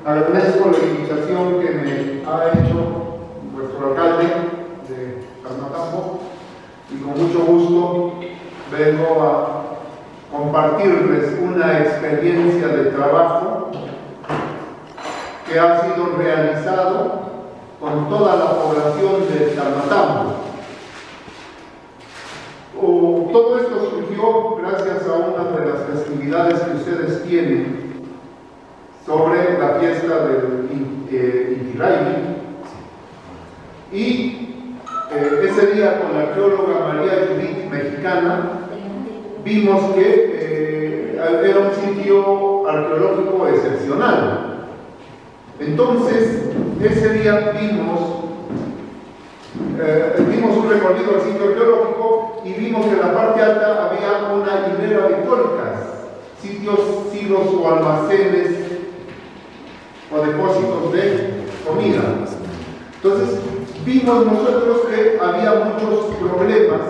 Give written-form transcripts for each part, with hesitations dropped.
agradezco la invitación que me ha hecho nuestro alcalde de Calmatambo y con mucho gusto vengo a compartirles una experiencia de trabajo que ha sido realizado con toda la población de Calmatambo. Todo esto surgió gracias a una de las festividades que ustedes tienen sobre la fiesta del Inti Raymi, y ese día con la arqueóloga María Judith Mexicana vimos que era un sitio arqueológico excepcional. Entonces ese día vimos un recorrido al sitio arqueológico y vimos que en la parte alta había una hilera de colcas, sitios, silos o almacenes o depósitos de comida. Entonces vimos nosotros que había muchos problemas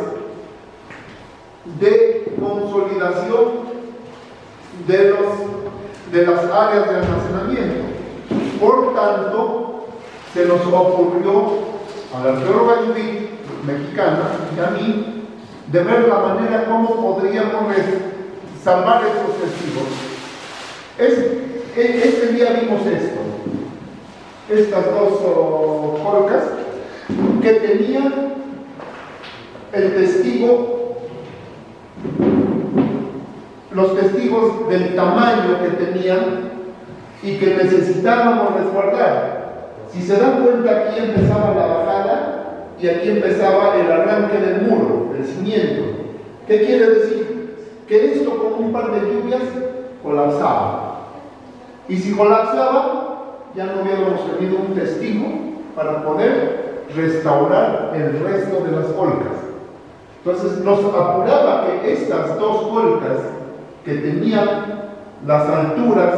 de consolidación de las áreas de almacenamiento. Por tanto, se nos ocurrió a la arqueóloga Judith Mexicana y a mí de ver la manera como podríamos salvar estos testigos. Este día vimos estas dos colcas que tenían el testigo, los testigos del tamaño que tenían y que necesitábamos resguardar. Si se dan cuenta, aquí empezaba la bajada y aquí empezaba el arranque del muro, el cimiento. ¿Qué quiere decir? Que esto con un par de lluvias colapsaba. Y si colapsaba, ya no hubiéramos tenido un testigo para poder restaurar el resto de las colcas. Entonces nos apuraba que estas dos colcas que tenían las alturas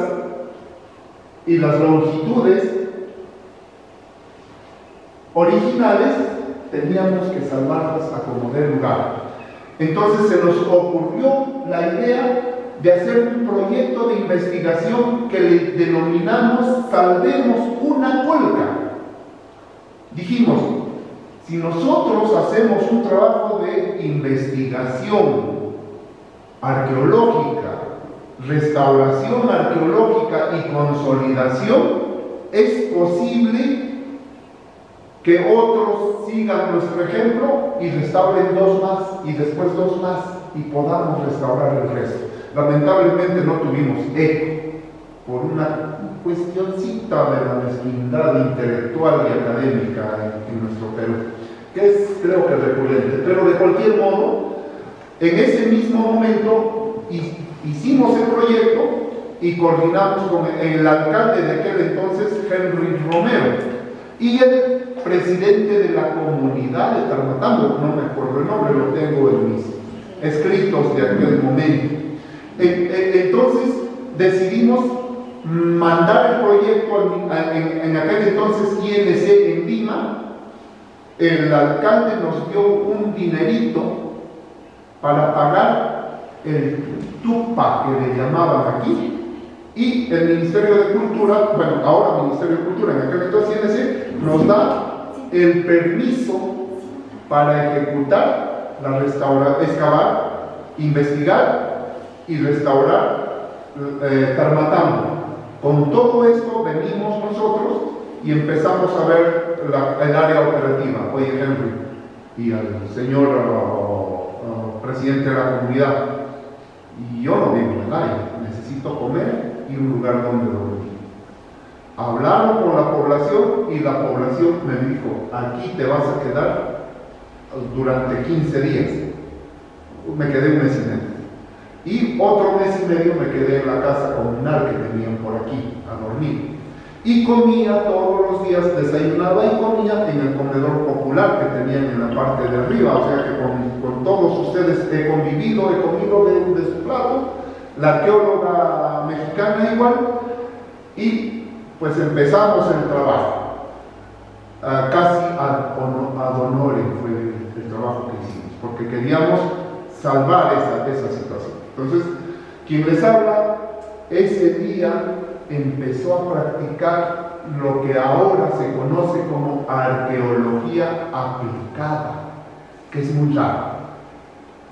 y las longitudes originales, teníamos que salvarlas a como dé lugar. Entonces se nos ocurrió la idea de hacer un proyecto de investigación que le denominamos Salvemos una Colca. Dijimos, si nosotros hacemos un trabajo de investigación arqueológica, restauración arqueológica y consolidación, es posible que otros sigan nuestro ejemplo y restauren dos más y después dos más y podamos restaurar el resto. Lamentablemente no tuvimos eco por una cuestioncita de la mezquindad intelectual y académica en nuestro Perú, que es, creo que, recurrente. Pero de cualquier modo, en ese mismo momento hicimos el proyecto y coordinamos con el alcalde de aquel entonces, Henry Romero, y el presidente de la comunidad de Calmatambo, no me acuerdo el nombre, lo tengo en mis escritos de aquel momento. Entonces decidimos mandar el proyecto en aquel entonces INC en Lima. El alcalde nos dio un dinerito para pagar el TUPA, que le llamaban aquí, y el Ministerio de Cultura, bueno, ahora Ministerio de Cultura, en aquel entonces INC, nos da el permiso para ejecutar excavar, investigar y restaurar Calmatambo. Con todo esto venimos nosotros y empezamos a ver el área operativa. Oye, Henry, y al señor presidente de la comunidad, y yo no vivo en el área, necesito comer y un lugar donde dormir. Hablaron con la población y la población me dijo, aquí te vas a quedar durante 15 días. Me quedé un mes y medio. Y otro mes y medio me quedé en la casa comunal que tenían por aquí, a dormir. Y comía todos los días, desayunaba y comía en el comedor popular que tenían en la parte de arriba. O sea que con todos ustedes he convivido, he comido de su plato, la arqueóloga mexicana igual, y pues empezamos el trabajo. Casi ad honorem fue el trabajo que hicimos, porque queríamos salvar esa situación. Entonces, quien les habla, ese día empezó a practicar lo que ahora se conoce como arqueología aplicada, que es muy raro.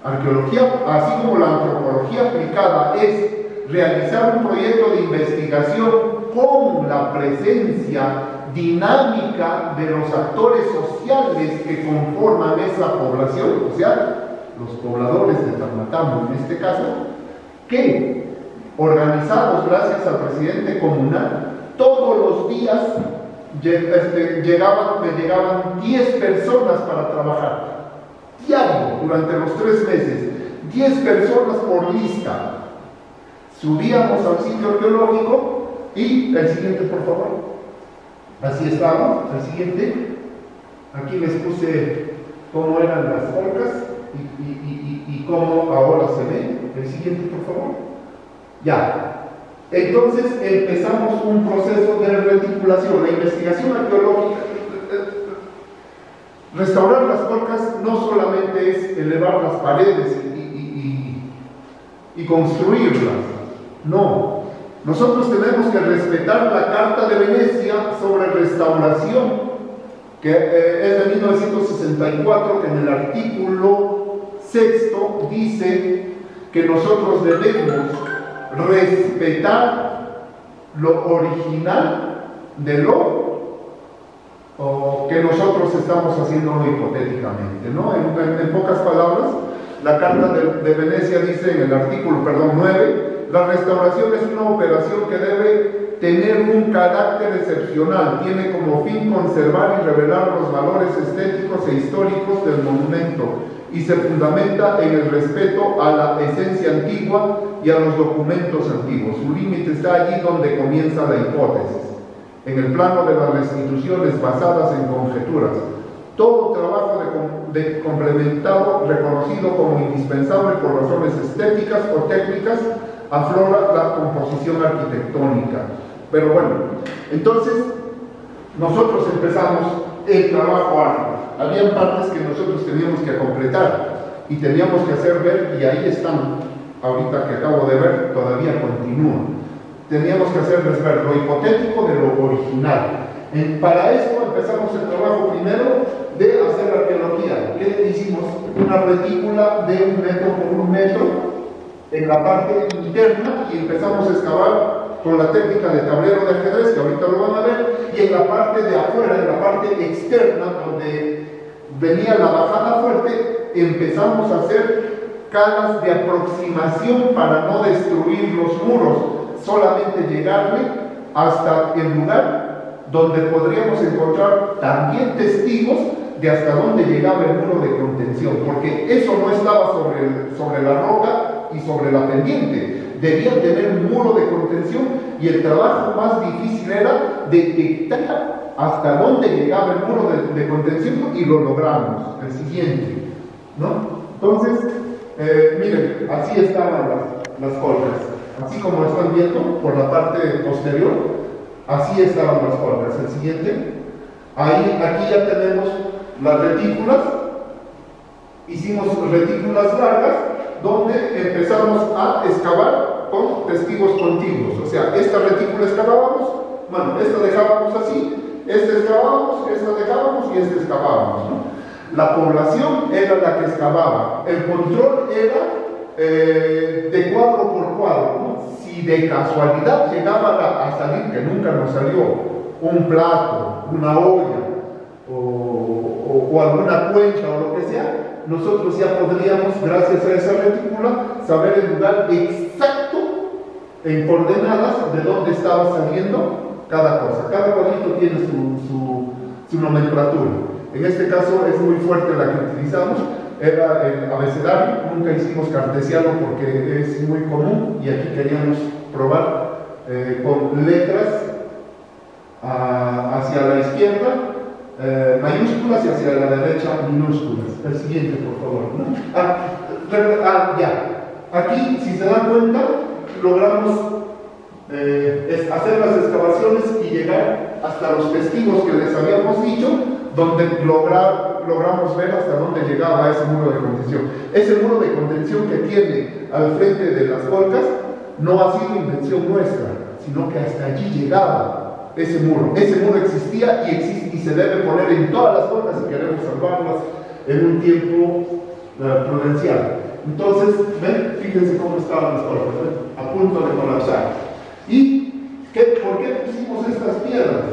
Arqueología, así como la antropología aplicada es realizar un proyecto de investigación con la presencia dinámica de los actores sociales que conforman esa población, o sea, los pobladores de Tahuantinsuyo en este caso, que organizados gracias al presidente comunal, todos los días me llegaban 10 personas para trabajar, diario, durante los 3 meses, 10 personas por lista. Subíamos al sitio arqueológico y el siguiente, por favor. Así estaba, el siguiente. Aquí les puse cómo eran las orcas y cómo ahora se ve. El siguiente, por favor. Ya. Entonces empezamos un proceso de reticulación. La investigación arqueológica, restaurar las orcas no solamente es elevar las paredes y construirlas. No, nosotros tenemos que respetar la Carta de Venecia sobre restauración, que es de 1964, que en el artículo 6 dice que nosotros debemos respetar lo original de lo que nosotros estamos haciendo hipotéticamente, ¿no? En pocas palabras, la Carta de Venecia dice en el artículo 9, la restauración es una operación que debe tener un carácter excepcional, tiene como fin conservar y revelar los valores estéticos e históricos del monumento y se fundamenta en el respeto a la esencia antigua y a los documentos antiguos. Su límite está allí donde comienza la hipótesis, en el plano de las restituciones basadas en conjeturas. Todo trabajo de complementado, reconocido como indispensable por razones estéticas o técnicas, aflora la composición arquitectónica. Pero bueno, entonces nosotros empezamos el trabajo árduo. Habían partes que nosotros teníamos que completar y teníamos que hacer ver, y ahí están, ahorita que acabo de ver, todavía continúan. Teníamos que hacerles ver lo hipotético de lo original. Para esto empezamos el trabajo primero de hacer arqueología. ¿Qué hicimos? Una retícula de 1 metro por 1 metro en la parte interna y empezamos a excavar con la técnica de tablero de ajedrez, que ahorita lo van a ver, y en la parte de afuera, en la parte externa, donde venía la bajada fuerte, empezamos a hacer calas de aproximación para no destruir los muros, solamente llegarle hasta el lugar donde podríamos encontrar también testigos de hasta dónde llegaba el muro de contención, porque eso no estaba sobre la roca y sobre la pendiente. Debían tener un muro de contención y el trabajo más difícil era detectar hasta dónde llegaba el muro de contención y lo logramos. El siguiente, ¿no? Entonces, miren, así estaban las colgas, así como están viendo por la parte posterior, así estaban las colgas. El siguiente, aquí ya tenemos las retículas. Hicimos retículas largas donde empezamos a excavar con testigos contiguos. O sea, esta retícula excavábamos, bueno, esta dejábamos así, esta excavábamos, esta dejábamos y esta excavábamos, ¿no? La población era la que excavaba, el control era de cuadro por cuadro, ¿no? Si de casualidad llegaba a salir, que nunca nos salió, un plato, una olla o alguna cuencha o lo que sea, nosotros ya podríamos, gracias a esa retícula, saber el lugar exacto en coordenadas de dónde estaba saliendo cada cosa. Cada cuadrito tiene su nomenclatura. En este caso es muy fuerte la que utilizamos, era el abecedario, nunca hicimos cartesiano porque es muy común y aquí queríamos probar con letras hacia la izquierda, mayúsculas y hacia la derecha minúsculas. El siguiente, por favor, ¿no? Ya. Aquí, si se dan cuenta, logramos hacer las excavaciones y llegar hasta los testigos que les habíamos dicho, donde logramos ver hasta dónde llegaba ese muro de contención. Ese muro de contención que tiene al frente de las colcas no ha sido invención nuestra, sino que hasta allí llegaba ese muro. Ese muro existía y existe y se debe poner en todas las formas si queremos salvarlas en un tiempo prudencial. Entonces, ven, fíjense cómo estaban las cosas, ¿ven? A punto de colapsar. ¿Y por qué pusimos estas piedras?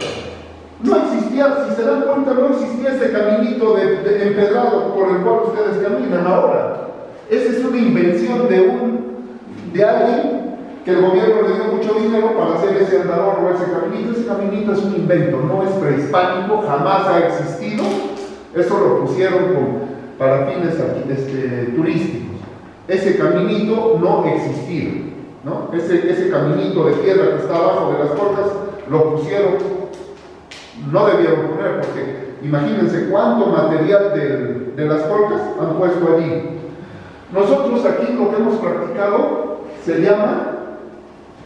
No existía, si se dan cuenta, no existía ese caminito de empedrado por el cual ustedes caminan ahora. Esa es una invención de alguien que el gobierno le dio mucho dinero para hacer ese andador o ese caminito. Ese caminito es un invento, no es prehispánico, jamás ha existido. Eso lo pusieron para fines turísticos. Ese caminito no existía, ¿no? Ese caminito de piedra que está abajo de las cortas lo pusieron, no debieron poner, porque imagínense cuánto material de las cortas han puesto allí. Nosotros aquí lo que hemos practicado se llama,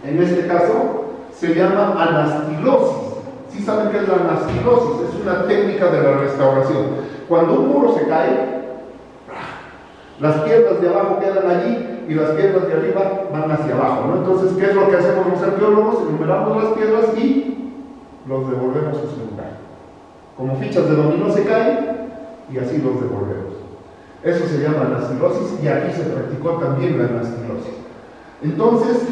en este caso, se llama anastilosis. ¿Sí saben qué es la anastilosis? Es una técnica de la restauración. Cuando un muro se cae, las piedras de abajo quedan allí y las piedras de arriba van hacia abajo, ¿no? Entonces, ¿qué es lo que hacemos los arqueólogos? Enumeramos las piedras y los devolvemos a su lugar. Como fichas de dominó se caen y así los devolvemos. Eso se llama anastilosis y aquí se practicó también la anastilosis. Entonces,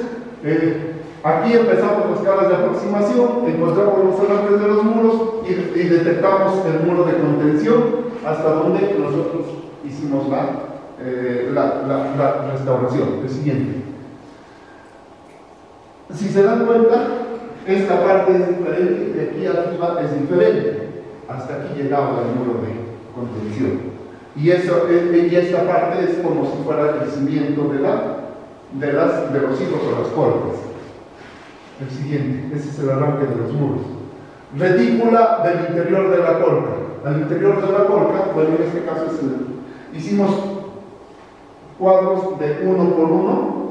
aquí empezamos las caras de aproximación, encontramos los alances de los muros y detectamos el muro de contención hasta donde nosotros hicimos la restauración. El siguiente. Si se dan cuenta, esta parte es diferente, de aquí arriba es diferente. Hasta aquí llegaba el muro de contención. Y esta parte es como si fuera el cimiento de los hilos o las columnas. El siguiente, ese es el arranque de los muros. Retícula del interior de la colca. Al interior de la colca, bueno, en este caso hicimos cuadros de 1 por 1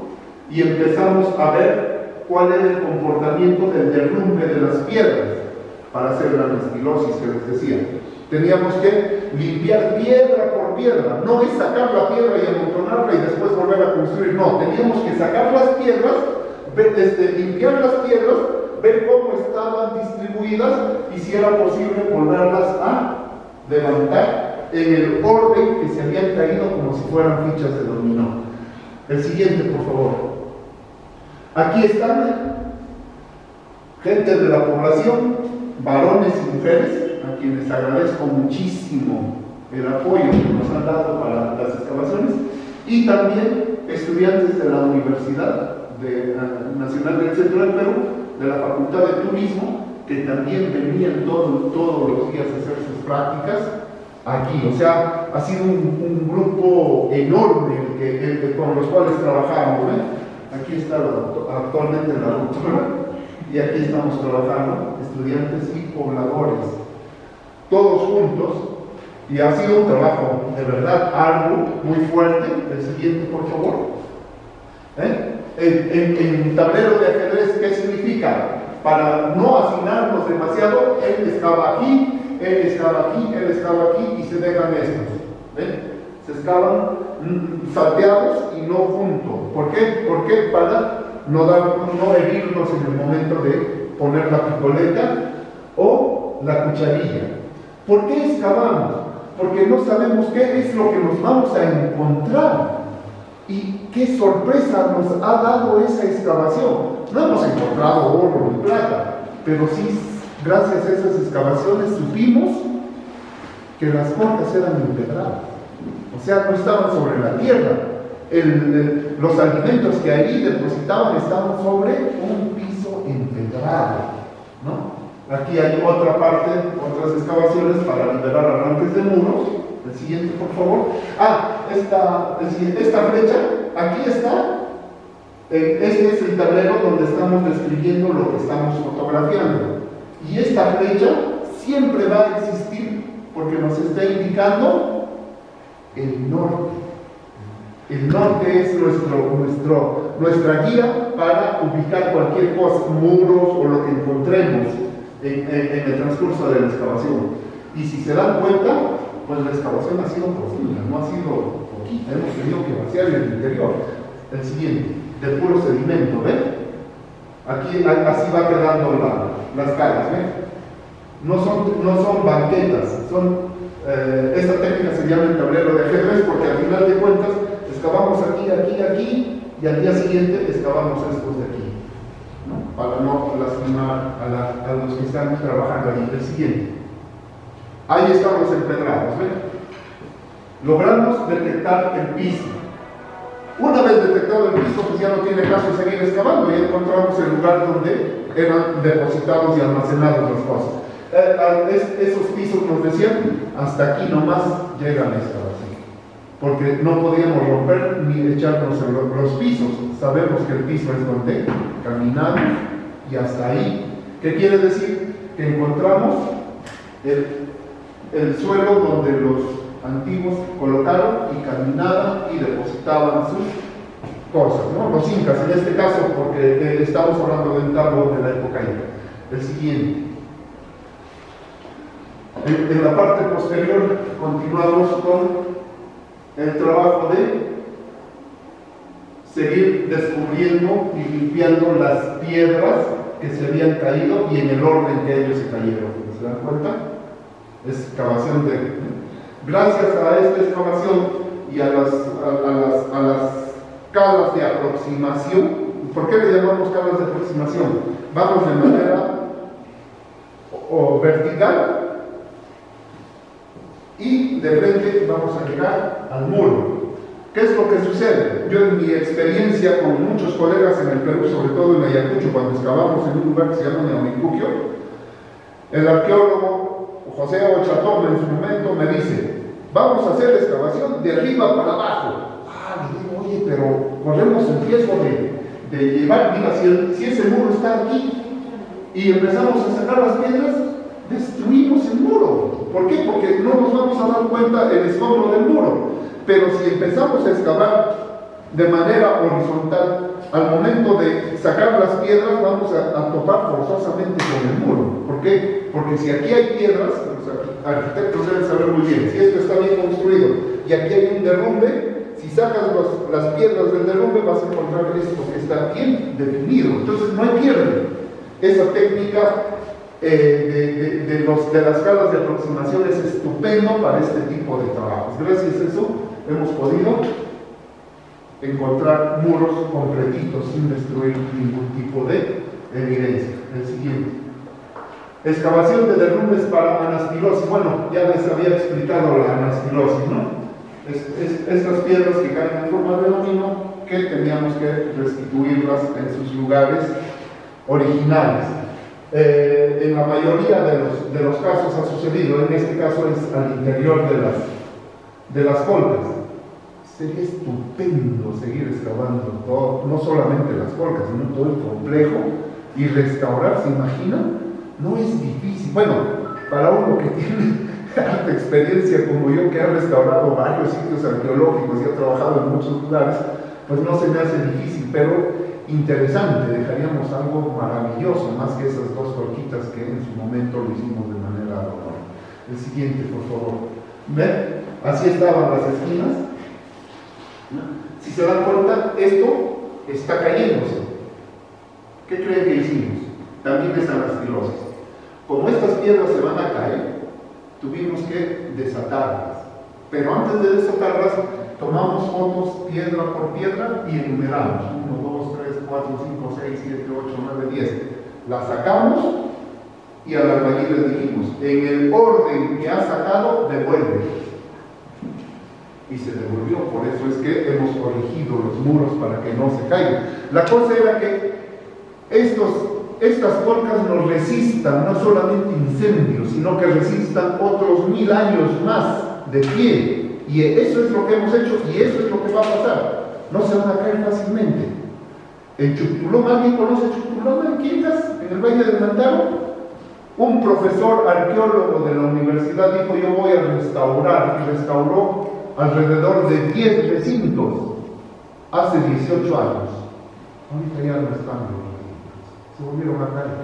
y empezamos a ver cuál era el comportamiento del derrumbe de las piedras para hacer la anastilosis que les decía. Teníamos que limpiar piedra por piedra, no es sacar la piedra y amontonarla y después volver a construir, no, teníamos que sacar las piedras, limpiar las piedras, ver cómo estaban distribuidas y si era posible volverlas a levantar en el orden que se habían caído como si fueran fichas de dominó. El siguiente, por favor. Aquí están gente de la población, varones y mujeres, a quienes agradezco muchísimo el apoyo que nos han dado para las excavaciones, y también estudiantes de la Universidad Nacional del Centro del Perú, de la Facultad de Turismo, que también venían todos los días a hacer sus prácticas aquí. O sea, ha sido un grupo enorme con los cuales trabajamos, ¿eh? Aquí está actualmente la doctora, y aquí estamos trabajando, estudiantes y pobladores, todos juntos, y ha sido un trabajo de verdad arduo, muy fuerte. El siguiente, por favor. En tablero de ajedrez, ¿qué significa? Para no hacinarnos demasiado, él estaba aquí, él estaba aquí, él estaba aquí, y se dejan estos. ¿Ven? Se excavan salteados y no juntos. ¿Por qué? Porque para no herirnos en el momento de poner la pipoleta o la cucharilla. ¿Por qué excavamos? Porque no sabemos qué es lo que nos vamos a encontrar y qué sorpresa nos ha dado esa excavación. No hemos encontrado oro ni plata, pero sí, gracias a esas excavaciones supimos que las cortas eran empedradas, o sea, no estaban sobre la tierra. Los alimentos que allí depositaban estaban sobre un piso empedrado, ¿no? Aquí hay otra parte, otras excavaciones para liberar arranques de muros. El siguiente, por favor. Esta flecha, aquí está. Este es el tablero donde estamos describiendo lo que estamos fotografiando. Y esta flecha siempre va a existir porque nos está indicando el norte. El norte es nuestra guía para ubicar cualquier cosa, muros o lo que encontremos en el transcurso de la excavación. Y si se dan cuenta, pues la excavación ha sido profunda, no ha sido poquita, hemos tenido que vaciar el interior. El siguiente, de puro sedimento, ¿ven? Aquí así va quedando las caras, ¿ven? No son banquetas, esta técnica se llama el tablero de ajedrez porque al final de cuentas excavamos aquí, aquí y al día siguiente excavamos estos de aquí, ¿no? Para no lastimar a los que están trabajando allí. El siguiente. Ahí están los empedrados, ¿ven? Logramos detectar el piso. Una vez detectado el piso, pues ya no tiene caso seguir excavando, ya encontramos el lugar donde eran depositados y almacenados las cosas. Esos pisos nos decían, hasta aquí nomás llega la excavación, porque no podíamos romper ni echarnos los pisos. Sabemos que el piso es donde caminamos y hasta ahí. ¿Qué quiere decir? Que encontramos el suelo donde los antiguos colocaron y caminaban y depositaban sus cosas, ¿no? Los incas en este caso, porque estamos hablando de un tablo de la época inca. El siguiente. En la parte posterior continuamos con el trabajo de seguir descubriendo y limpiando las piedras que se habían caído y en el orden que ellos se cayeron. ¿Se dan cuenta? Excavación gracias a esta excavación y a las calas de aproximación. ¿Por qué le llamamos calas de aproximación? Vamos de manera vertical y de frente vamos a llegar al muro. ¿Qué es lo que sucede? Yo en mi experiencia con muchos colegas en el Perú, sobre todo en Ayacucho, cuando excavamos en un lugar que se llama Neomicuquio, el arqueólogo José Ochatón en su momento me dice, vamos a hacer excavación de arriba para abajo. Le digo, oye, pero corremos el riesgo de llevar, mira, si ese muro está aquí y empezamos a sacar las piedras, destruimos el muro. ¿Por qué? Porque no nos vamos a dar cuenta del escombro del muro. Pero si empezamos a excavar de manera horizontal, al momento de sacar las piedras vamos a topar forzosamente con el muro. ¿Por qué? Porque si aquí hay piedras, los arquitectos deben saber muy bien, si esto está bien construido y aquí hay un derrumbe, si sacas las piedras del derrumbe vas a encontrar esto que está bien definido. Entonces no hay pierde. Esa técnica de las calas de aproximación es estupendo para este tipo de trabajos. Gracias a eso hemos podido encontrar muros completitos sin destruir ningún tipo de evidencia. El siguiente. Excavación de derrumbes para anastilosis. Bueno, ya les había explicado la anastilosis, ¿no? Estas piedras que caen en forma de dominó que teníamos que restituirlas en sus lugares originales. En la mayoría de los casos ha sucedido, en este caso es al interior de las colcas. Sería estupendo seguir excavando todo, no solamente las colcas, sino todo el complejo y restaurar, ¿se imaginan? No es difícil. Bueno, para uno que tiene alta experiencia como yo, que ha restaurado varios sitios arqueológicos y ha trabajado en muchos lugares, pues no se me hace difícil, pero interesante, dejaríamos algo maravilloso, más que esas dos colquitas que en su momento lo hicimos de manera adorable. El siguiente, por favor. ¿Ven? Así estaban las esquinas. Si se dan cuenta, esto está cayéndose. ¿Qué creen que hicimos? También es anastilosis. Como estas piedras se van a caer, tuvimos que desatarlas. Pero antes de desatarlas, tomamos fotos piedra por piedra y enumeramos. 1, 2, 3, 4, 5, 6, 7, 8, 9, 10. Las sacamos y al albañil le dijimos, en el orden que ha sacado, devuelve. Y se devolvió. Por eso es que hemos corregido los muros para que no se caigan. La cosa era que estas colcas nos resistan no solamente incendios, sino que resistan otros 1000 años más de pie. Y eso es lo que hemos hecho y eso es lo que va a pasar. No se van a caer fácilmente. En Chuctulón, ¿alguien conoce Chuctulón en Quintas, en el Valle del Mantaro? Un profesor arqueólogo de la universidad dijo, yo voy a restaurar, y restauró alrededor de 10 recintos hace 18 años. Ahorita ya no están los recintos, se volvieron a caer,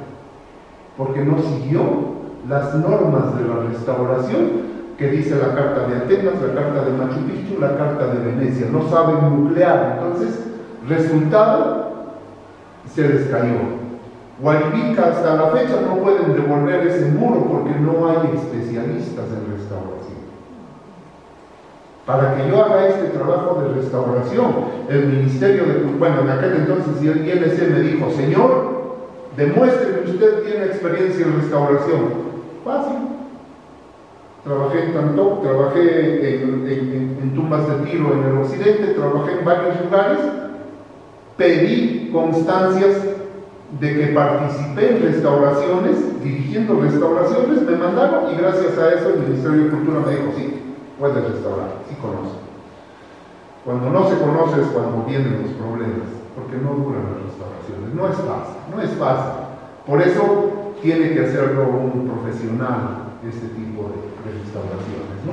porque no siguió las normas de la restauración que dice la Carta de Atenas, la Carta de Machu Picchu, la Carta de Venecia. No saben nuclear, entonces, resultado, se les cayó. Guayibica hasta la fecha no pueden devolver ese muro porque no hay especialistas en restauración. Para que yo haga este trabajo de restauración, el Ministerio de Cultura, bueno, en aquel entonces el INC me dijo, señor, demuestre que usted tiene experiencia en restauración. Fácil. Trabajé en Tantoc, trabajé en tumbas de tiro en el occidente, trabajé en varios lugares, pedí constancias de que participé en restauraciones, dirigiendo restauraciones, me mandaron y gracias a eso el Ministerio de Cultura me dijo, sí, puedes restaurar, sí conoce. Cuando no se conoce es cuando vienen los problemas, porque no duran las restauraciones, no es fácil. Por eso tiene que hacerlo un profesional, este tipo de restauraciones, ¿no?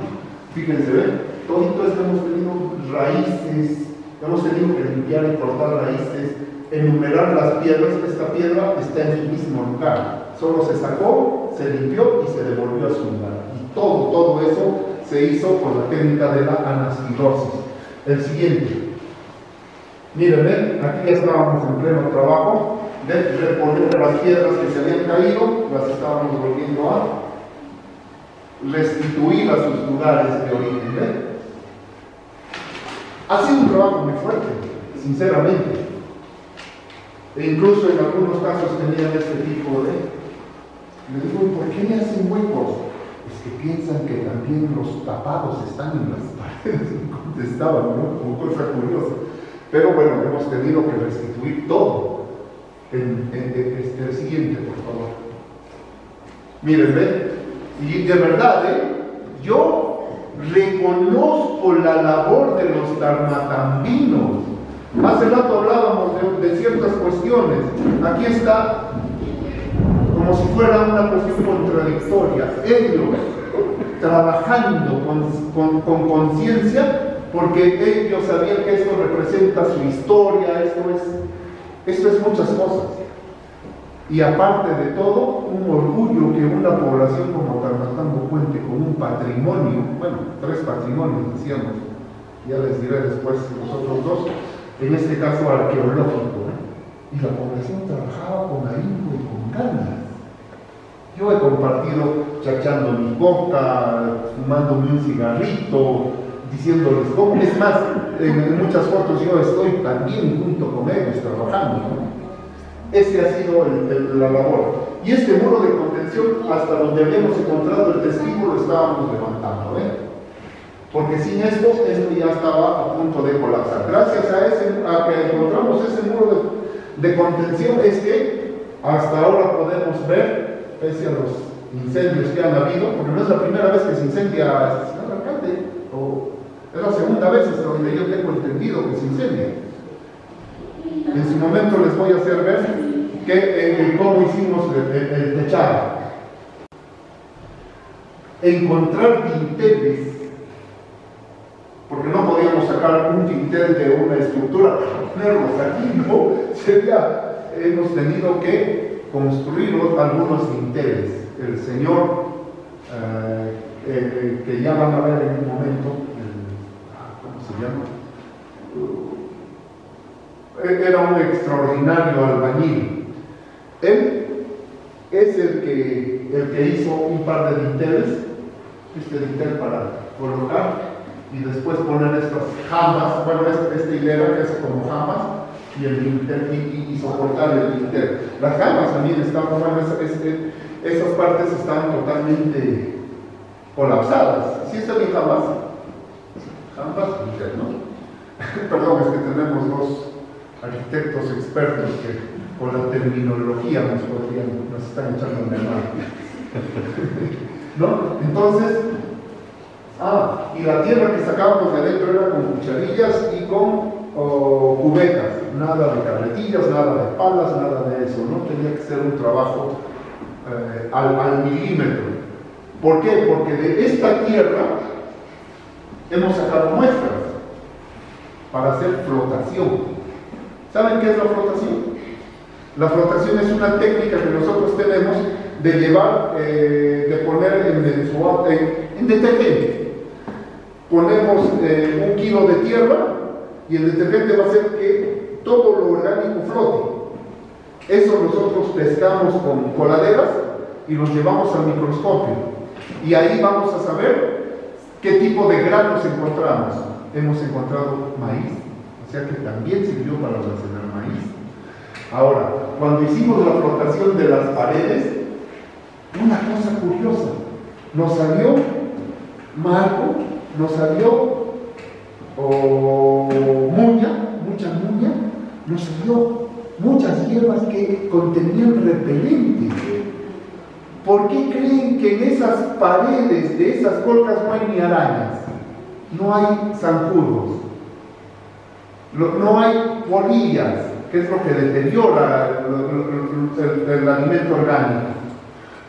Fíjense, ¿ven? Todo esto hemos tenido raíces, hemos tenido que limpiar y cortar raíces, enumerar las piedras. Esta piedra está en su mismo lugar, solo se sacó, se limpió y se devolvió a su lugar. Y todo eso se hizo con la técnica de la anastilosis. El siguiente. Miren, ¿ven? Aquí ya estábamos en pleno trabajo de reponer las piedras que se habían caído, las estábamos volviendo a restituir a sus lugares de origen. ¿Ven? Ha sido un trabajo muy fuerte, sinceramente. E incluso en algunos casos tenían este tipo de... Les digo, ¿por qué le hacen huecos? Es que piensan que también los tapados están en las paredes. Me contestaban, ¿no? Como cosa curiosa. Pero bueno, hemos tenido que restituir todo. El siguiente, por favor. Miren, ¿ven? Y de verdad, yo reconozco la labor de los tarmatambinos. Hace rato hablábamos de ciertas cuestiones. Aquí está como si fuera una cuestión contradictoria. Ellos trabajando con conciencia, porque ellos sabían que esto representa su historia, esto es muchas cosas. Y aparte de todo, un orgullo que una población como Tarmatambo cuente con un patrimonio, bueno, 3 patrimonios decíamos, ya les diré después los otros 2, en este caso arqueológico, y la población trabajaba con ahínco y con ganas. Yo he compartido chachando mi boca, fumándome un cigarrito, diciéndoles cómo. Es más, en muchas fotos yo estoy también junto con ellos trabajando, ¿no? Ese ha sido la labor. Y este muro de contención, hasta donde habíamos encontrado el testigo, lo estábamos levantando, porque sin esto ya estaba a punto de colapsar. Gracias a que encontramos ese muro de contención es que hasta ahora podemos ver, pese a los incendios que han habido, porque no es la primera vez que se incendia el alcalde, o es la segunda vez hasta donde yo tengo entendido que se incendia. En su momento les voy a hacer ver cómo hicimos el techado. Encontrar dinteles, porque no podíamos sacar un dintel de una estructura, ponerlos aquí, no, hemos tenido que construir algunos dinteles. El señor, que ya van a ver en un momento, ¿cómo se llama? Era un extraordinario albañil. Él es el que hizo un par de dinteles, este dintel para colocar y después poner estas jamas, bueno, esta hilera que es como jamas, y el dintel, y soportar el dintel. Las jamas también están, bueno, esas partes están totalmente colapsadas. ¿Sí está bien jamas? Jamas, dintel, ¿no? Perdón, es que tenemos 2 arquitectos expertos que con la terminología nos están echando en el mar. ¿No? Entonces, y la tierra que sacábamos de adentro era con cucharillas y con cubetas, nada de carretillas, nada de palas, nada de eso, ¿no? Tenía que ser un trabajo al milímetro. ¿Por qué? Porque de esta tierra hemos sacado muestras para hacer flotación. ¿Saben qué es la flotación? La flotación es una técnica que nosotros tenemos de llevar, de poner en detergente. Ponemos 1 kilo de tierra y el detergente va a hacer que todo lo orgánico flote. Eso nosotros pescamos con coladeras y los llevamos al microscopio. Y ahí vamos a saber qué tipo de granos encontramos. Hemos encontrado maíz, o sea que también sirvió para almacenar maíz. Ahora, cuando hicimos la flotación de las paredes, una cosa curiosa, nos salió marco, nos salió mucha muña, nos salió muchas hierbas que contenían repelente. ¿Por qué creen que en esas paredes de esas colcas no hay ni arañas? No hay zancudos, no hay polillas, que es lo que deteriora el alimento orgánico.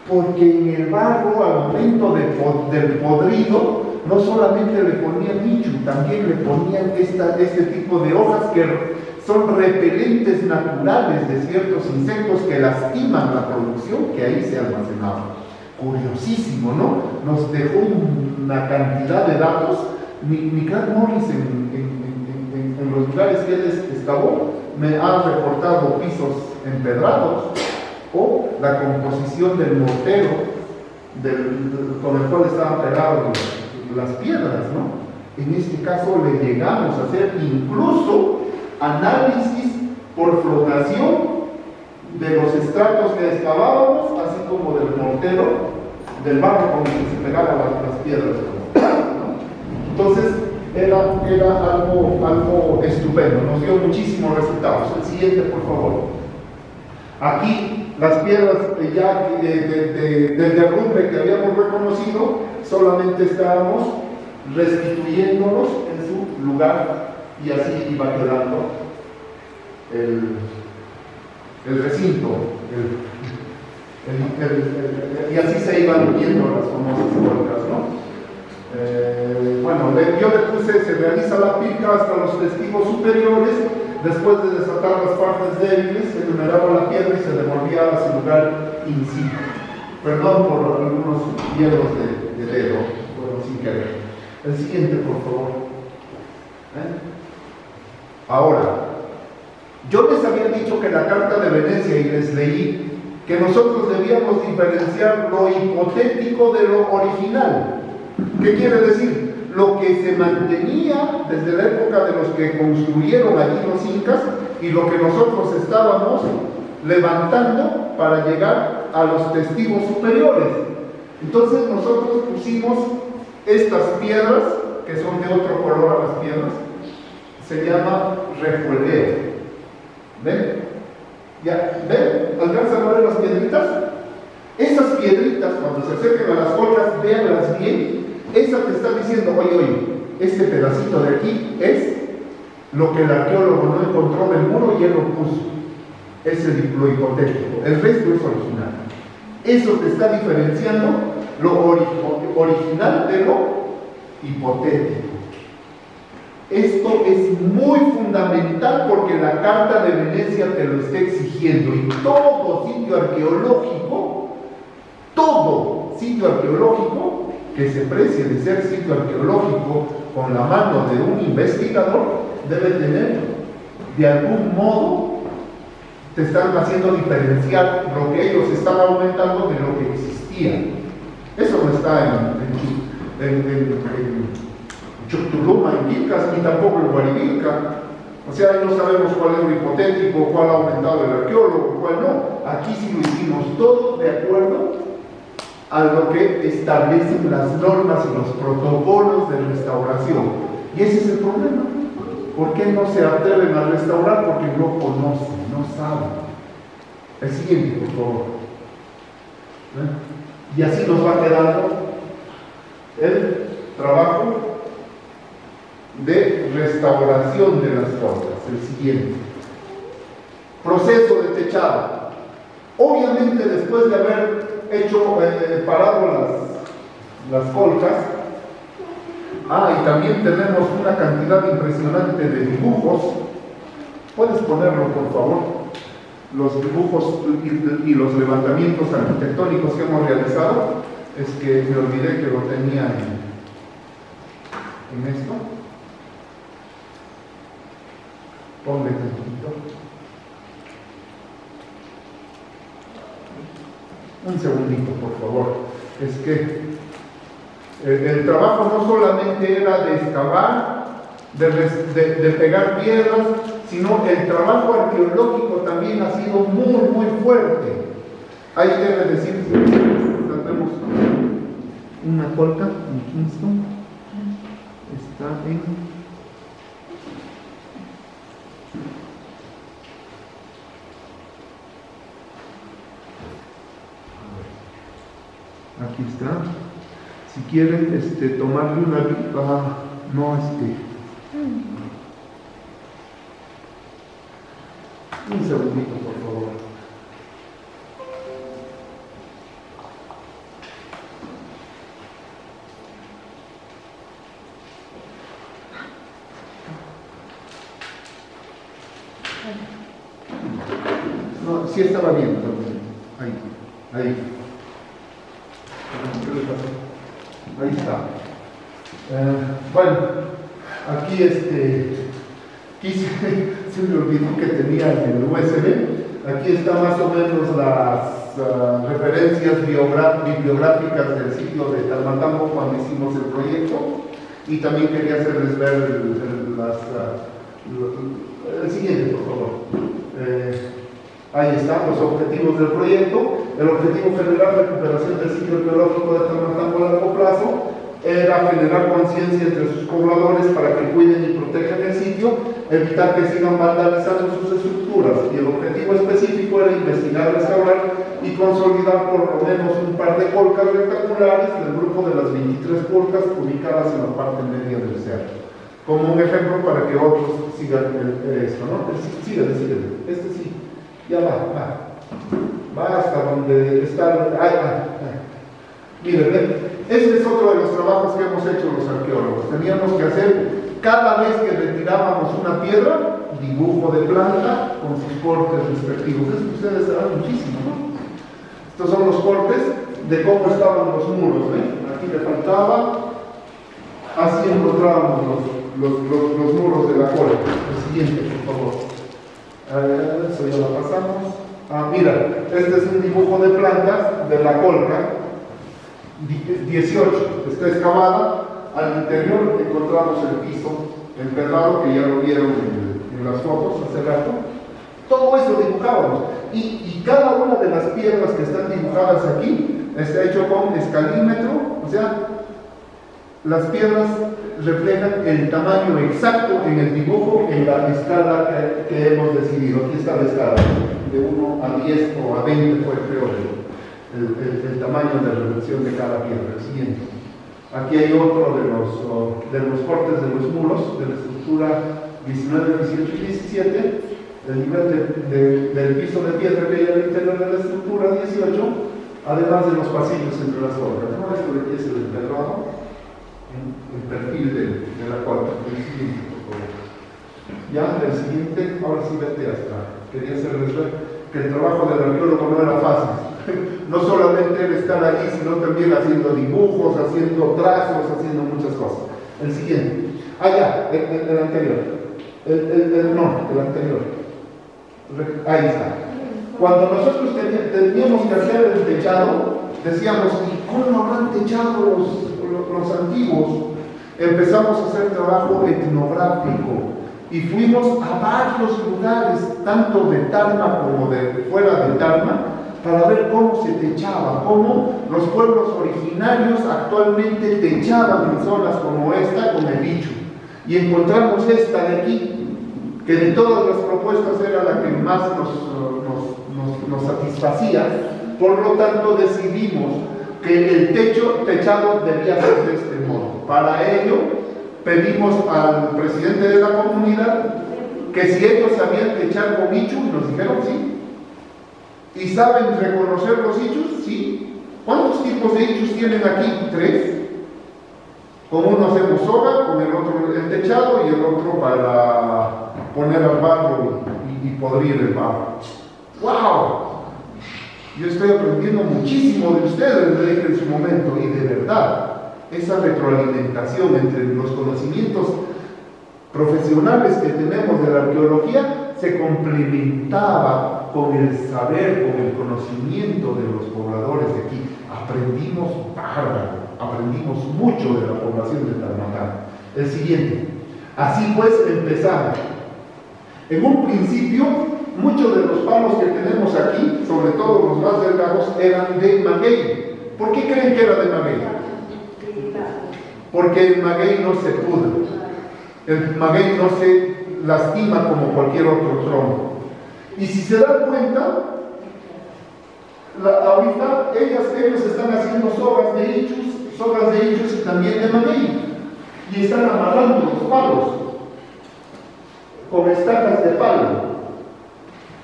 Porque en el barro, al momento del podrido, no solamente le ponían nicho, también le ponían este tipo de hojas que son repelentes naturales de ciertos insectos que lastiman la producción, que ahí se almacenaba. Curiosísimo, ¿no? Nos dejó una cantidad de datos. Mi Clark Morris en los lugares que él excavó me ha reportado pisos empedrados o la composición del mortero con el cual estaban pegadas las piedras, ¿no? En este caso le llegamos a hacer incluso análisis por flotación de los estratos que excavábamos, así como del mortero, del barro con el que se pegaban las piedras, ¿no? Entonces era algo estupendo, nos dio muchísimos resultados. El siguiente, por favor. Aquí las piedras ya del derrumbe que habíamos reconocido, solamente estábamos restituyéndolos en su lugar y así iba quedando el recinto, y así se iban viendo las famosas colcas, ¿no? Bueno, yo le puse, se realiza la pica hasta los testigos superiores. Después de desatar las partes débiles, se enumeraba la piedra y se devolvía a su lugar in situ. Perdón por algunos hierros de dedo, bueno, sin querer. El siguiente, por favor. Ahora, yo les había dicho que la Carta de Venecia, y les leí, que nosotros debíamos diferenciar lo hipotético de lo original. ¿Qué quiere decir? Lo que se mantenía desde la época de los que construyeron allí los incas y lo que nosotros estábamos levantando para llegar a los testigos superiores. Entonces nosotros pusimos estas piedras, que son de otro color a las piedras, se llama refueleo. ¿Ven? ¿Ya? ¿Ven? ¿Alcanzan a ver las piedritas? Esas piedritas, cuando se acerquen a las colcas, véanlas bien. Esa te está diciendo, oye, este pedacito de aquí es lo que el arqueólogo no encontró del muro y él lo puso. Es lo hipotético. El resto es original. Eso te está diferenciando lo original de lo hipotético. Esto es muy fundamental porque la Carta de Venecia te lo está exigiendo, y todo sitio arqueológico que se precie de ser sitio arqueológico con la mano de un investigador debe tener, de algún modo, te están haciendo diferenciar lo que ellos están aumentando de lo que existía. Eso no está en Chuctuluma, en Vilcas, ni tampoco en Guarivilca. O sea, ahí no sabemos cuál es lo hipotético, cuál ha aumentado el arqueólogo, cuál no. Aquí sí lo hicimos todo de acuerdo a lo que establecen las normas y los protocolos de restauración. Y ese es el problema. ¿Por qué no se atreven a restaurar? Porque no conocen, no saben. El siguiente, por favor. Y así nos va quedando el trabajo de restauración de las colcas. El siguiente. Proceso de techado. Obviamente, después de haber parado las colcas, y también tenemos una cantidad impresionante de dibujos. Puedes ponerlo, por favor, los dibujos y los levantamientos arquitectónicos que hemos realizado. Es que me olvidé que lo tenía en esto. Ponle tantito. Un segundito, por favor. Es que el trabajo no solamente era de excavar, de pegar piedras, sino el trabajo arqueológico también ha sido muy, muy fuerte. Ahí debe decir, tenemos una colca en Kingston, está en... Aquí está. Si quieren tomarle una no un segundito, por favor. No, sí estaba bien también. Ahí. Ahí está. Bueno, aquí se me olvidó que tenía el USB. Aquí están más o menos las referencias bibliográficas del sitio de Talmatambo cuando hicimos el proyecto. Y también quería hacerles ver el siguiente, por favor. Ahí están los objetivos del proyecto. El objetivo general de recuperación del sitio arqueológico de Talmatambo a largo plazo era generar conciencia entre sus pobladores para que cuiden y protejan el sitio, evitar que sigan vandalizando sus estructuras. Y el objetivo específico era investigar, restaurar y consolidar por lo menos un par de colcas rectangulares del grupo de las 23 colcas ubicadas en la parte media del cerro. Como un ejemplo para que otros sigan esto, ¿no? Síguele. Sí. Ya va hasta donde está. Miren, este es otro de los trabajos que hemos hecho los arqueólogos. Teníamos que hacer, cada vez que retirábamos una piedra, dibujo de planta con sus cortes respectivos. Eso ustedes saben muchísimo, ¿no? Estos son los cortes de cómo estaban los muros, ¿ven? Aquí le faltaba, así encontrábamos los muros de la cola. El siguiente, por favor. Eso ya lo pasamos. Mira, este es un dibujo de plantas de la colca 18, está excavada. Al interior encontramos el piso emperrado, que ya lo vieron en las fotos hace rato. Todo eso dibujábamos, y cada una de las piedras que están dibujadas aquí está hecho con escalímetro, o sea, las piedras reflejan el tamaño exacto en el dibujo, en la escala que hemos decidido. Aquí está la escala, de 1 a 10 o a 20 fue creo el tamaño de reducción de cada piedra. El siguiente. Aquí hay otro de los cortes de los muros, de la estructura 19, 18 y 17, el nivel del piso de piedra que hay al interior de la estructura 18, además de los pasillos entre las colcas. ¿No? Esto de aquí es el emperrado, el perfil de la colca. El siguiente, por favor. Ya, el siguiente, ahora sí vete hasta. Quería hacerles ver que el trabajo del arqueólogo no era fácil. No solamente él estar allí, sino también haciendo dibujos, haciendo trazos, haciendo muchas cosas. El siguiente. Ya, el anterior. El anterior. Ahí está. Cuando nosotros teníamos que hacer el techado, decíamos, ¿y cómo habrán techado los antiguos? Empezamos a hacer trabajo etnográfico y fuimos a varios lugares, tanto de Tarma como de fuera de Tarma, para ver cómo se techaba, cómo los pueblos originarios actualmente techaban en zonas como esta con el bicho. Y encontramos esta de aquí, que de todas las propuestas era la que más nos satisfacía. Por lo tanto decidimos que el techado debía ser de este modo. Para ello pedimos al presidente de la comunidad que si ellos sabían techar con bicho, y nos dijeron sí. ¿Y saben reconocer los hichos? Sí. ¿Cuántos tipos de hichos tienen aquí? 3. Con uno hacemos soga, con el otro el techado y el otro para poner al barro y podrir el barro. ¡Wow! Yo estoy aprendiendo muchísimo de ustedes, le dije en su momento, y de verdad, esa retroalimentación entre los conocimientos profesionales que tenemos de la arqueología se complementaba con el saber, con el conocimiento de los pobladores de aquí. Aprendimos bárbaro, aprendimos mucho de la población de Tarmatán. El siguiente. Así pues empezamos. En un principio, muchos de los palos que tenemos aquí, sobre todo los más delgados, eran de maguey. ¿Por qué creen que era de maguey? Porque el maguey no se pudre. El maguey no se lastima como cualquier otro tronco. Y si se dan cuenta, ahorita ellos están haciendo sogas de hichos y también de maguey. Y están amarrando los palos con estacas de palo.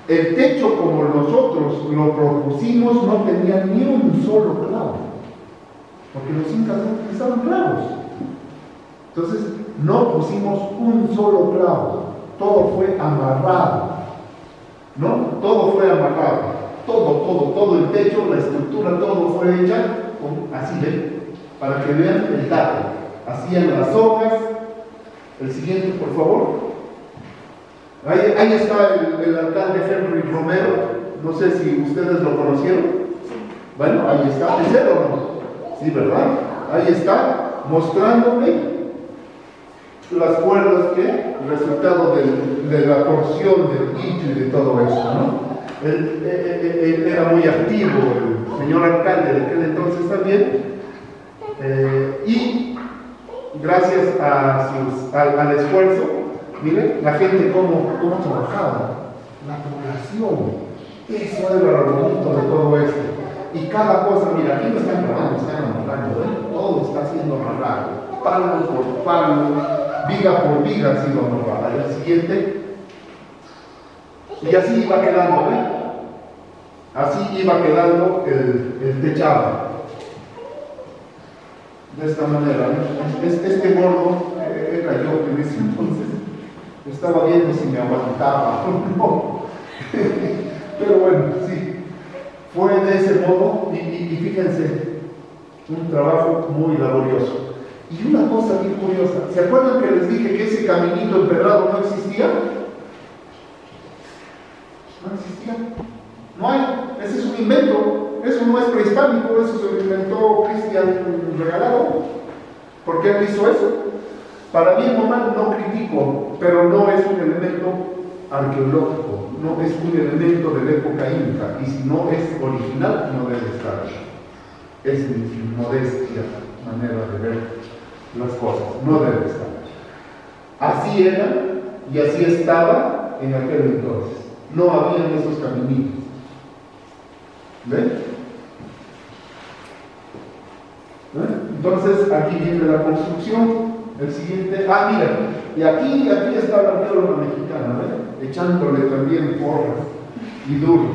El techo, como nosotros lo propusimos, no tenía ni un solo clavo, porque los incas no utilizaban clavos. Entonces, no pusimos un solo clavo, todo fue amarrado, ¿no? Todo fue amarrado, todo el techo, la estructura, todo fue hecha así, ¿ven? Para que vean el dato. Hacían las sogas. El siguiente, por favor. Ahí está el alcalde Henry Romero. No sé si ustedes lo conocieron. Bueno, ahí está. ¿Es él o no? Sí, ¿verdad? Ahí está, mostrándome las cuerdas que, resultado de la porción del hicho y de todo esto, ¿no? Él era muy activo, el señor alcalde de aquel entonces también. Y gracias al esfuerzo, miren, la gente cómo trabajaba, la población, eso era lo bonito de todo esto. Y cada cosa, mira, aquí no están grabando, están amarrando, ¿eh? Todo está siendo amarrado, palo por palo, viga por viga ha sido amarrado. El siguiente, y así iba quedando, ¿eh? Así iba quedando el techado. De esta manera, ¿no? Este gordo era yo en ese entonces. Estaba viendo si me aguantaba o no. Pero bueno, sí. Fue de ese modo y fíjense, un trabajo muy laborioso. Y una cosa bien curiosa, ¿se acuerdan que les dije que ese caminito empedrado no existía? No existía. No hay. Ese es un invento. Eso no es prehispánico, eso se lo inventó Cristian Regalado. ¿Por qué hizo eso? Para bien o mal no critico, pero no es un elemento arqueológico, no es un elemento de la época inca, y si no es original, no debe estar. Es mi modestia manera de ver las cosas, no debe estar. Así era y así estaba en aquel entonces. No habían esos caminitos. ¿Ven? Entonces, aquí viene la construcción. El siguiente, mira, y aquí está la arqueóloga mexicana, ¿ven? Echándole también porras y duro.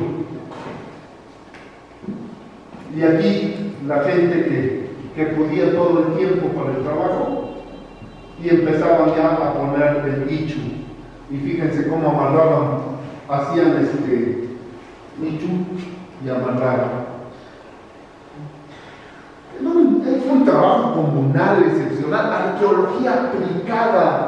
Y aquí la gente que podía todo el tiempo para el trabajo y empezaban ya a poner el hichu. Y fíjense cómo amarraban, hacían hichu y amarraban. Fue un trabajo comunal excepcional, arqueología aplicada,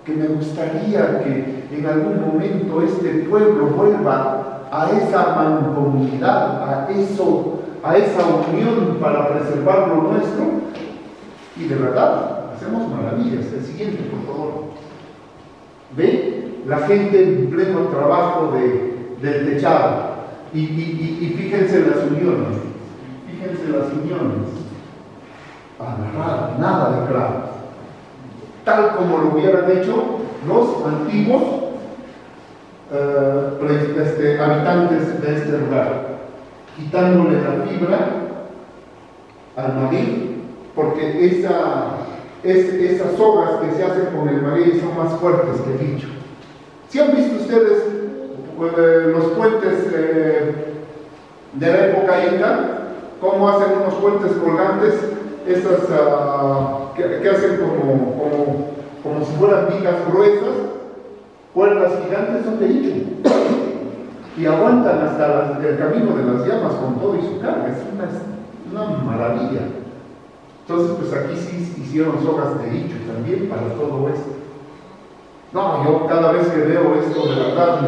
que me gustaría que en algún momento este pueblo vuelva a esa mancomunidad, a esa unión para preservar lo nuestro, y de verdad hacemos maravillas. El siguiente, por favor. ¿Ve? La gente en pleno trabajo del techado, y fíjense las uniones, nada de clavos, tal como lo hubieran hecho los antiguos habitantes de este lugar, quitándole la fibra al maguey, porque esas sogas que se hacen con el maguey son más fuertes que el hicho. ¿Sí han visto ustedes los puentes de la época inca? ¿Cómo hacen unos puentes colgantes? Esas que hacen como si fueran vigas gruesas, cuerdas gigantes, son de hicho. Y aguantan hasta el camino de las llamas con todo y su carga. Es una maravilla. Entonces, pues aquí sí hicieron sogas de hicho también para todo esto. No, yo cada vez que veo esto, de verdad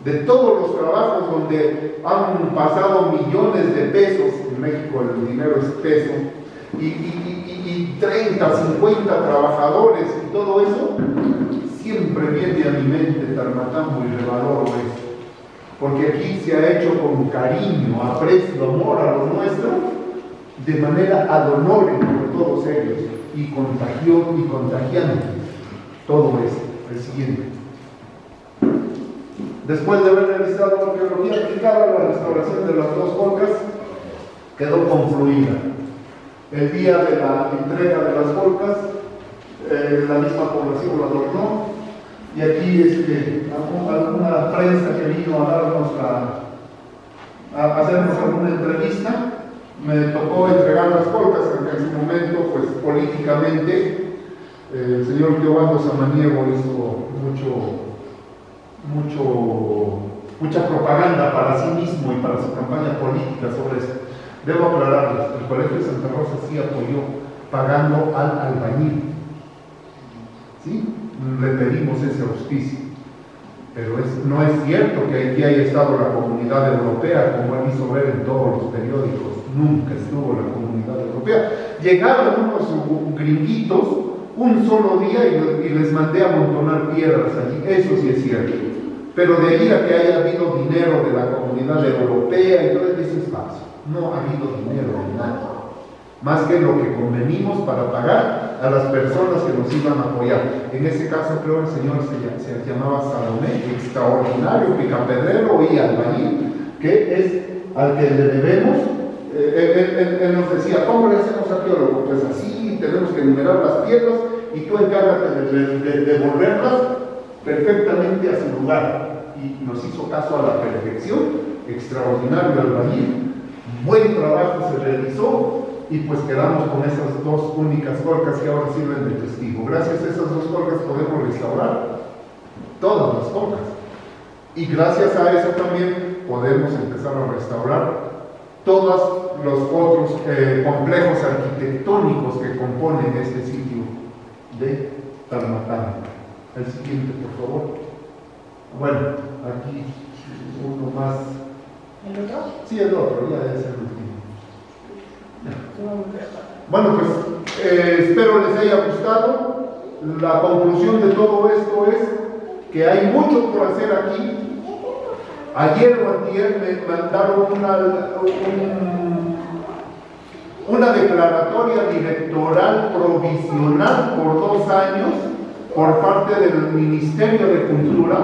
de todos los trabajos donde han pasado millones de pesos, en México el dinero es peso, y 30, 50 trabajadores y todo eso, siempre viene a mi mente Tarmatambo y revaloro eso. Porque aquí se ha hecho con cariño, aprecio, amor a lo nuestro, de manera ad honorem por todos ellos, y contagiando todo eso. El siguiente. Después de haber realizado la arqueología aplicada, la restauración de las dos volcas quedó concluida. El día de la entrega de las volcas, la misma población lo adornó, y aquí alguna prensa que vino a darnos a hacernos alguna entrevista, me tocó entregar las volcas, porque en su momento, pues políticamente, el señor Teobaldo Samaniego hizo mucha propaganda para sí mismo y para su campaña política sobre eso. Debo aclararles, el Colegio de Santa Rosa sí apoyó pagando al albañil. ¿Sí? Le pedimos ese auspicio. Pero no es cierto que aquí haya estado la Comunidad Europea, como él hizo ver en todos los periódicos. Nunca estuvo la Comunidad Europea. Llegaron unos gringuitos un solo día y les mandé a amontonar piedras allí. Eso sí es cierto. Pero de ahí a que haya habido dinero de la Comunidad Europea y todo eso es falso. No ha habido dinero de nada. Más que lo que convenimos para pagar a las personas que nos iban a apoyar. En ese caso creo el señor se llamaba Salomé, extraordinario picapedrero y albañil, que es al que le debemos. Él nos decía, ¿cómo le hacemos arqueólogo? Pues así, tenemos que enumerar las piedras y tú encárgate de devolverlas perfectamente a su lugar. Y nos hizo caso a la perfección, extraordinario albañil, buen trabajo se realizó, y pues quedamos con esas dos únicas volcas que ahora sirven de testigo. Gracias a esas dos volcas podemos restaurar todas las volcas. Y gracias a eso también podemos empezar a restaurar todos los otros complejos arquitectónicos que componen este sitio de Tarmatán. El siguiente, por favor. Bueno, aquí uno más. ¿El otro? Sí, el otro, ya es el último. Bueno, pues espero les haya gustado. La conclusión de todo esto es que hay mucho por hacer aquí. Ayer o antier me mandaron una declaratoria directoral provisional por 2 años por parte del Ministerio de Cultura.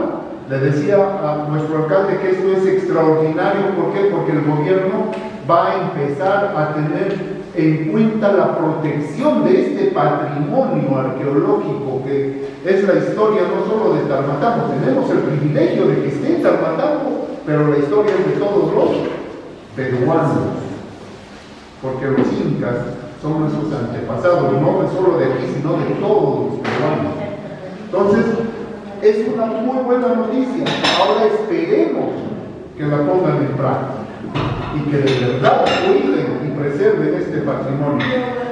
Le decía a nuestro alcalde que esto es extraordinario. ¿Por qué? Porque el gobierno va a empezar a tener en cuenta la protección de este patrimonio arqueológico que es la historia no solo de Tarmatambo. Tenemos el privilegio de que esté en Tarmatambo, pero la historia es de todos los peruanos, porque los incas son nuestros antepasados, no solo de aquí, sino de todos los peruanos. Entonces, es una muy buena noticia. Ahora esperemos que la pongan en práctica y que de verdad cuiden y preserven este patrimonio.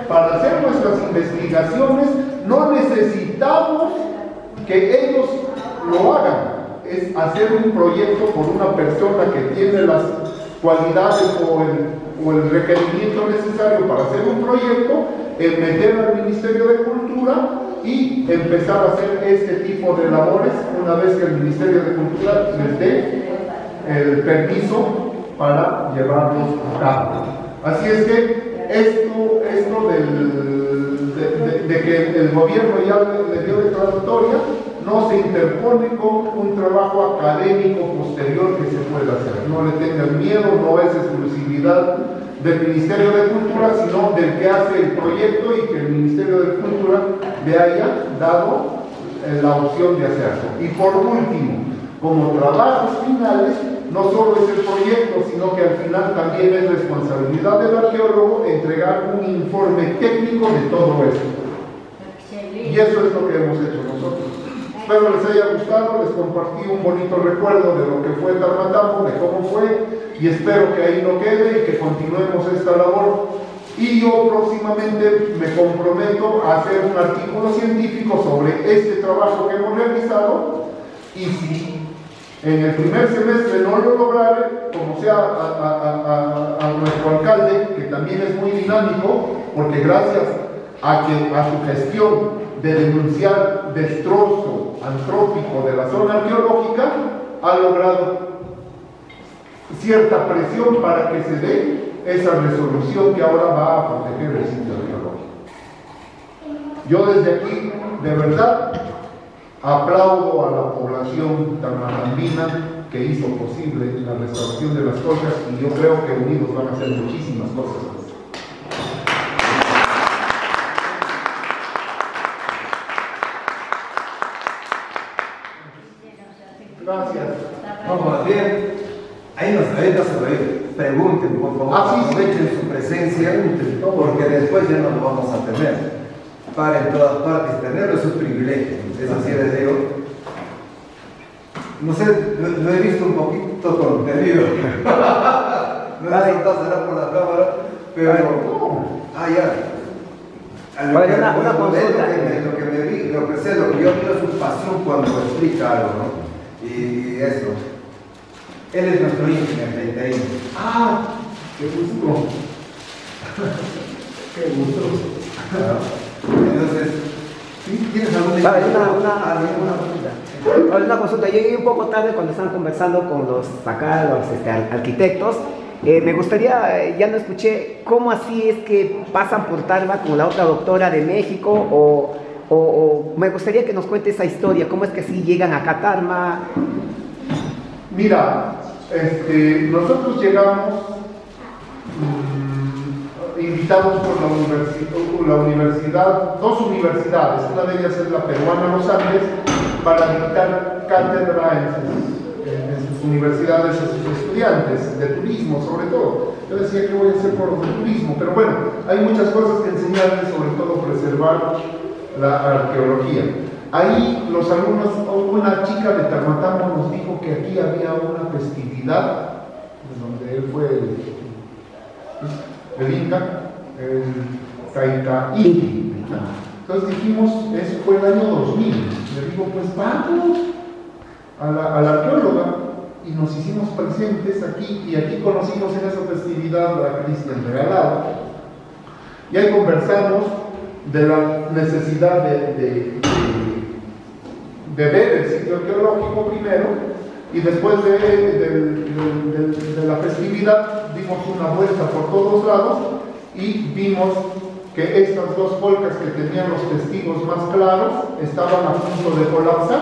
Para hacer nuestras investigaciones no necesitamos que ellos lo hagan. Es hacer un proyecto por una persona que tiene las cualidades o el requerimiento necesario para hacer un proyecto, meter al Ministerio de Cultura y empezar a hacer este tipo de labores una vez que el Ministerio de Cultura les dé el permiso para llevarlos a cabo. Así es que esto de que el gobierno ya le dio declaratoria no se interpone con un trabajo académico posterior que se pueda hacer. No le tengan miedo, no es exclusividad del Ministerio de Cultura, sino del que hace el proyecto y que el Ministerio de Cultura le haya dado la opción de hacerlo. Y por último, como trabajos finales, no solo es el proyecto, sino que al final también es responsabilidad del arqueólogo entregar un informe técnico de todo esto. Y eso es lo que hemos hecho nosotros. Espero les haya gustado, les compartí un bonito recuerdo de lo que fue Tarmatambo, de cómo fue, y espero que ahí no quede y que continuemos esta labor. Y yo próximamente me comprometo a hacer un artículo científico sobre este trabajo que hemos realizado, y si en el primer semestre no lo lograre, como sea a nuestro alcalde, que también es muy dinámico, porque gracias a su gestión de denunciar destrozo antrópico de la zona arqueológica, ha logrado cierta presión para que se dé esa resolución que ahora va a proteger el sitio arqueológico. Yo desde aquí, de verdad, aplaudo a la población tamarambina que hizo posible la restauración de las cosas, y yo creo que unidos van a hacer muchísimas cosas más. Gracias. Vamos bien. Ahí nos se reír. Pregunten, por favor. Aprovechen su presencia, porque después ya no lo vamos a tener. Para en todas partes tenerlo es un privilegio. Es así de digo. No sé, lo he visto un poquito contenido. No sé si será por la cámara, pero. Ya. Una consulta. Lo que sé, lo que yo veo es su pasión cuando explica algo, ¿no? Y eso. Él es nuestro hijo en el 31. ¡Qué gusto! ¡Qué gusto! Entonces, ¿tienes alguna una consulta? Yo llegué un poco tarde cuando estaban conversando con los arquitectos. Me gustaría, ya no escuché, ¿cómo así es que pasan por Tarma con la otra doctora de México? O me gustaría que nos cuente esa historia, ¿cómo es que así llegan acá a Tarma? Mira, nosotros llegamos invitados por la universidad, dos universidades, una de ellas es la peruana Los Andes, para dictar cátedra en sus universidades a sus estudiantes, de turismo sobre todo. Yo decía que voy a hacer por los de turismo, pero bueno, hay muchas cosas que enseñarles, sobre todo preservar la arqueología. Ahí los alumnos, una chica de Tarmatamo nos dijo que aquí había una festividad, donde él fue el Inca, el Taita Inti. Entonces dijimos, eso fue el año 2000. Le digo, pues vamos a la arqueóloga, y nos hicimos presentes aquí, y aquí conocimos en esa festividad a Cristian Regalado, y ahí conversamos de la necesidad de ver el sitio arqueológico primero, y después de la festividad dimos una vuelta por todos lados y vimos que estas dos polcas que tenían los testigos más claros estaban a punto de colapsar.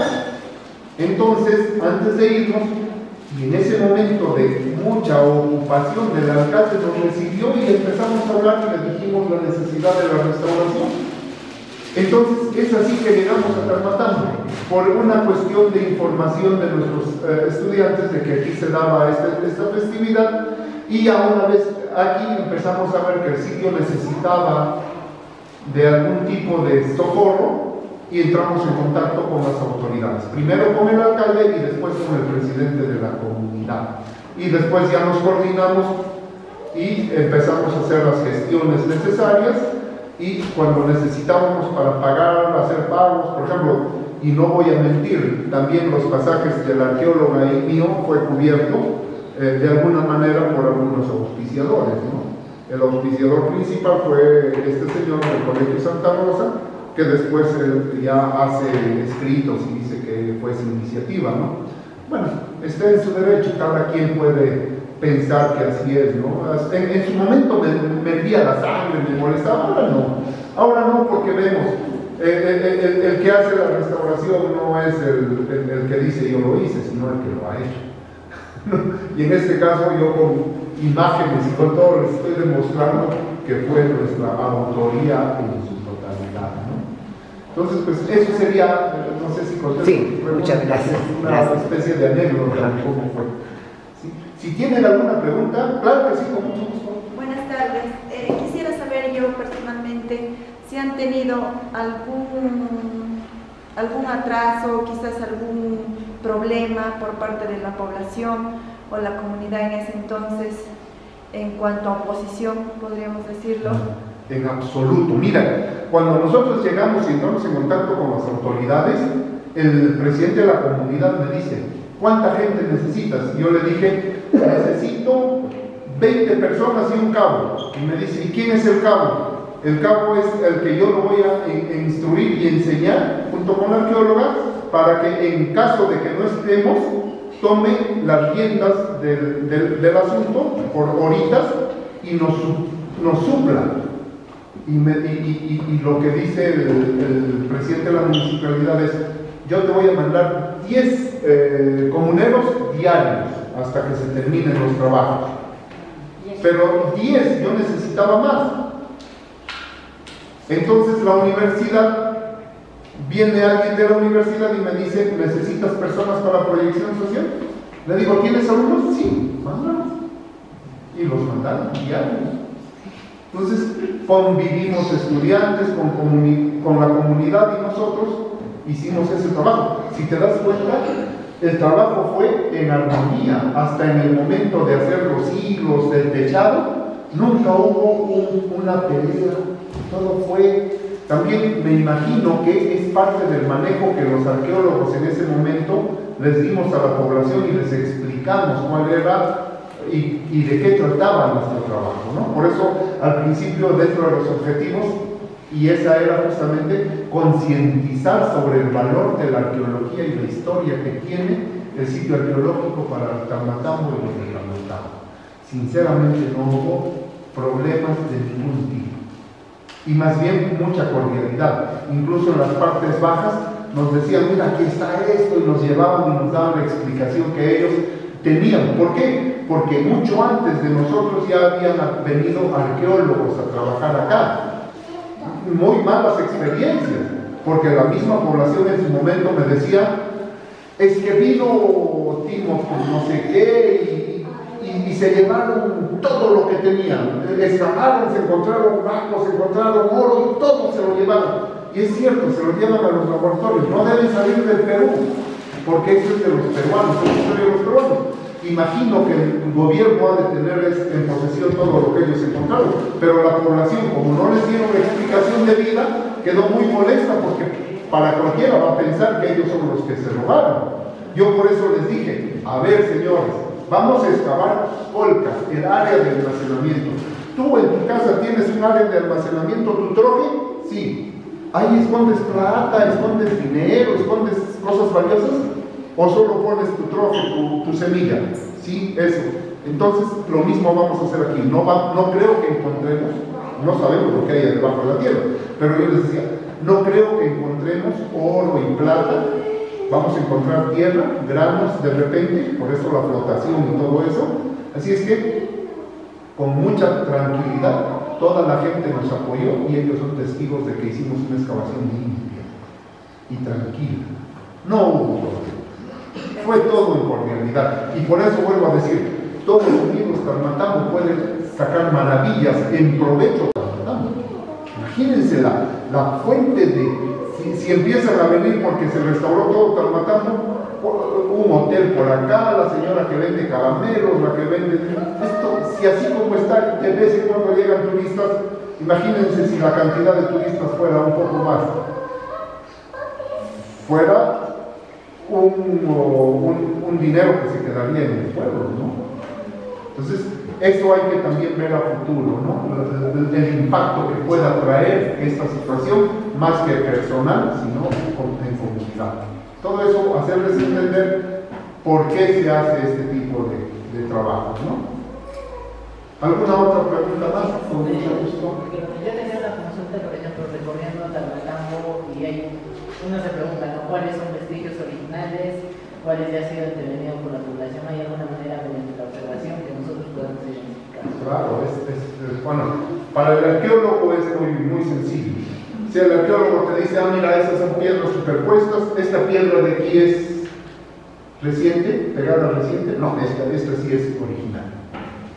Entonces, antes de irnos, y en ese momento de mucha ocupación del alcalde, nos recibió y empezamos a hablar y le dijimos la necesidad de la restauración. Entonces, es así que llegamos a Tarmatamo, por una cuestión de información de nuestros estudiantes de que aquí se daba esta festividad, y a una vez aquí empezamos a ver que el sitio necesitaba de algún tipo de socorro, y entramos en contacto con las autoridades, primero con el alcalde y después con el presidente de la comunidad, y después ya nos coordinamos y empezamos a hacer las gestiones necesarias. Y cuando necesitábamos para pagar, hacer pagos, por ejemplo, y no voy a mentir, también los pasajes de la arqueóloga y mío fue cubierto de alguna manera por algunos auspiciadores, ¿no? El auspiciador principal fue este señor del Colegio Santa Rosa, que después ya hace escritos y dice que fue su iniciativa, ¿no? Bueno, está en su derecho, cada quien puede pensar que así es, ¿no? En su momento me hervía la sangre, me molestaba, ahora no, porque vemos, el que hace la restauración no es el que dice yo lo hice, sino el que lo ha hecho. Y en este caso yo con imágenes y con todo les estoy demostrando que fue nuestra autoría en su totalidad, ¿no? Entonces, pues eso sería, no sé si contesto. Sí, muchas gracias. Una especie de anécdota de cómo fue. Si tienen alguna pregunta, claro que sí, con mucho gusto. Buenas tardes. Quisiera saber yo personalmente si han tenido algún atraso, quizás algún problema por parte de la población o la comunidad en ese entonces en cuanto a oposición, podríamos decirlo. En absoluto. Mira, cuando nosotros llegamos y entramos en contacto con las autoridades, el presidente de la comunidad me dice, ¿cuánta gente necesitas? Y yo le dije, necesito 20 personas y un cabo. Y me dice, ¿y quién es el cabo? El cabo es el que yo lo voy a instruir y enseñar junto con la arqueóloga para que en caso de que no estemos, tome las riendas del asunto por horitas y nos supla. Y lo que dice el presidente de la municipalidad es, yo te voy a mandar 10 comuneros diarios hasta que se terminen los trabajos. Pero 10, yo necesitaba más. Entonces la universidad, viene alguien de la universidad y me dice, ¿necesitas personas para proyección social? Le digo, ¿tienes alumnos? Sí, mándalos. Y los mandaron diarios. Entonces convivimos estudiantes con la comunidad y nosotros hicimos ese trabajo. Si te das cuenta, el trabajo fue en armonía, hasta en el momento de hacer los hilos del techado, nunca hubo una pelea, todo fue, también me imagino que es parte del manejo que los arqueólogos en ese momento les dimos a la población y les explicamos cuál era y de qué trataba nuestro trabajo, ¿no? Por eso, al principio, dentro de los objetivos, y esa era justamente concientizar sobre el valor de la arqueología y la historia que tiene el sitio arqueológico para Talmatambo y los de Talmatambo. Sinceramente no hubo problemas de ningún tipo. Y más bien mucha cordialidad. Incluso en las partes bajas nos decían, mira, aquí está esto, y nos llevaban y nos daban la explicación que ellos tenían. ¿Por qué? Porque mucho antes de nosotros ya habían venido arqueólogos a trabajar acá. Muy malas experiencias, porque la misma población en su momento me decía, es que vino Timo no sé qué y se llevaron todo lo que tenían, escaparon, se encontraron bancos, se encontraron oro y todo se lo llevaron. Y es cierto, se lo llevan a los laboratorios, no deben salir del Perú, porque eso es de los peruanos, es la historia de los peruanos. Imagino que el gobierno ha de tener en posesión todo lo que ellos encontraron, pero la población, como no les dieron explicación de vida, quedó muy molesta porque para cualquiera va a pensar que ellos son los que se robaron. Yo por eso les dije, a ver señores, vamos a excavar Colcas, el área de almacenamiento. ¿Tú en tu casa tienes un área de almacenamiento, tu troje? Sí. Ahí escondes plata, escondes dinero, escondes cosas valiosas. ¿O solo pones tu troje, tu semilla? Sí, eso. Entonces, lo mismo vamos a hacer aquí. No creo que encontremos, no sabemos lo que hay debajo de la tierra, pero yo les decía, no creo que encontremos oro y plata. Vamos a encontrar tierra, granos de repente, por eso la flotación y todo eso. Así es que, con mucha tranquilidad, toda la gente nos apoyó y ellos son testigos de que hicimos una excavación limpia y tranquila. No hubo problema. Fue todo en cordialidad. Y por eso vuelvo a decir, todos unidos Talmatambo pueden sacar maravillas en provecho de Talmatambo. Imagínense la fuente de... Si empiezan a venir porque se restauró todo Talmatambo, un hotel por acá, la señora que vende caramelos, la que vende... Esto, si así como está, de vez en cuando llegan turistas, imagínense si la cantidad de turistas fuera un poco más. Fuera un dinero que se quedaría en el pueblo, ¿no? Entonces, eso hay que también ver a futuro, ¿no? El impacto que pueda traer esta situación, más que personal, sino en comunidad. Todo eso, hacerles entender por qué se hace este tipo de trabajo, ¿no? ¿Alguna otra pregunta más? Con mucho gusto. Yo tenía la consulta, por ejemplo, recorriendo Talmatambo y uno se pregunta, ¿no? ¿Cuáles son vestigios originales? ¿Cuáles ya han sido intervenidos por la población? ¿Hay alguna manera mediante la observación que nosotros podamos identificar? Claro, bueno, para el arqueólogo es muy sencillo. Si el arqueólogo te dice, mira, esas son piedras superpuestas, esta piedra de aquí es reciente, pegada reciente, no, esta sí es original.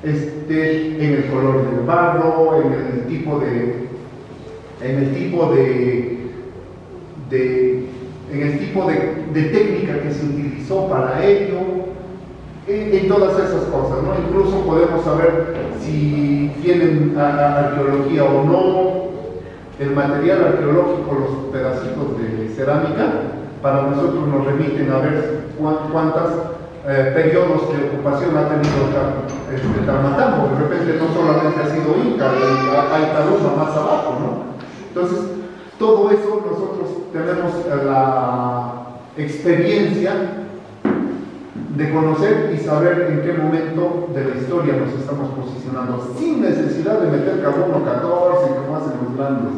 En el color del barro, en el tipo de técnica que se utilizó para ello, en todas esas cosas, ¿no? Incluso podemos saber si tienen arqueología o no. El material arqueológico, los pedacitos de cerámica, para nosotros nos remiten a ver cuántas periodos de ocupación ha tenido Tamatamo. De repente no solamente ha sido Inca, hay Tarusa más abajo, ¿no? Entonces, todo eso nosotros tenemos la experiencia de conocer y saber en qué momento de la historia nos estamos posicionando, sin necesidad de meter carbono 14 como hacen los grandes,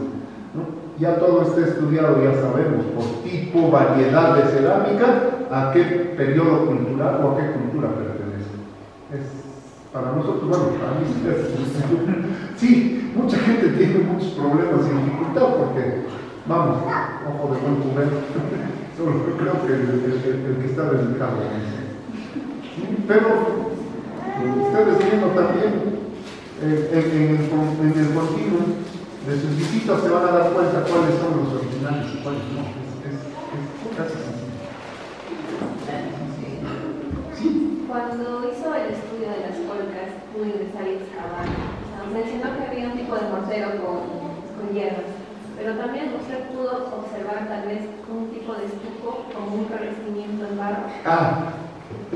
¿no? Ya todo está estudiado, ya sabemos, por tipo, variedad de cerámica, a qué periodo cultural o a qué cultura pertenece. Para nosotros, bueno, para mí sí, mucha gente tiene muchos problemas y dificultad porque, vamos, ojo de buen cubero, solo creo que el que está dedicado a eso. Pero ustedes viendo también en el continuo de sus visitas se van a dar cuenta cuáles son los originales y cuáles no. Es casi sencillo. Sí. Cuando hizo el estudio de las colcas, pudo ingresar y excavar. Mencionó que había un tipo de mortero con hierros, pero también usted pudo observar tal vez un tipo de estuco con un revestimiento en barro.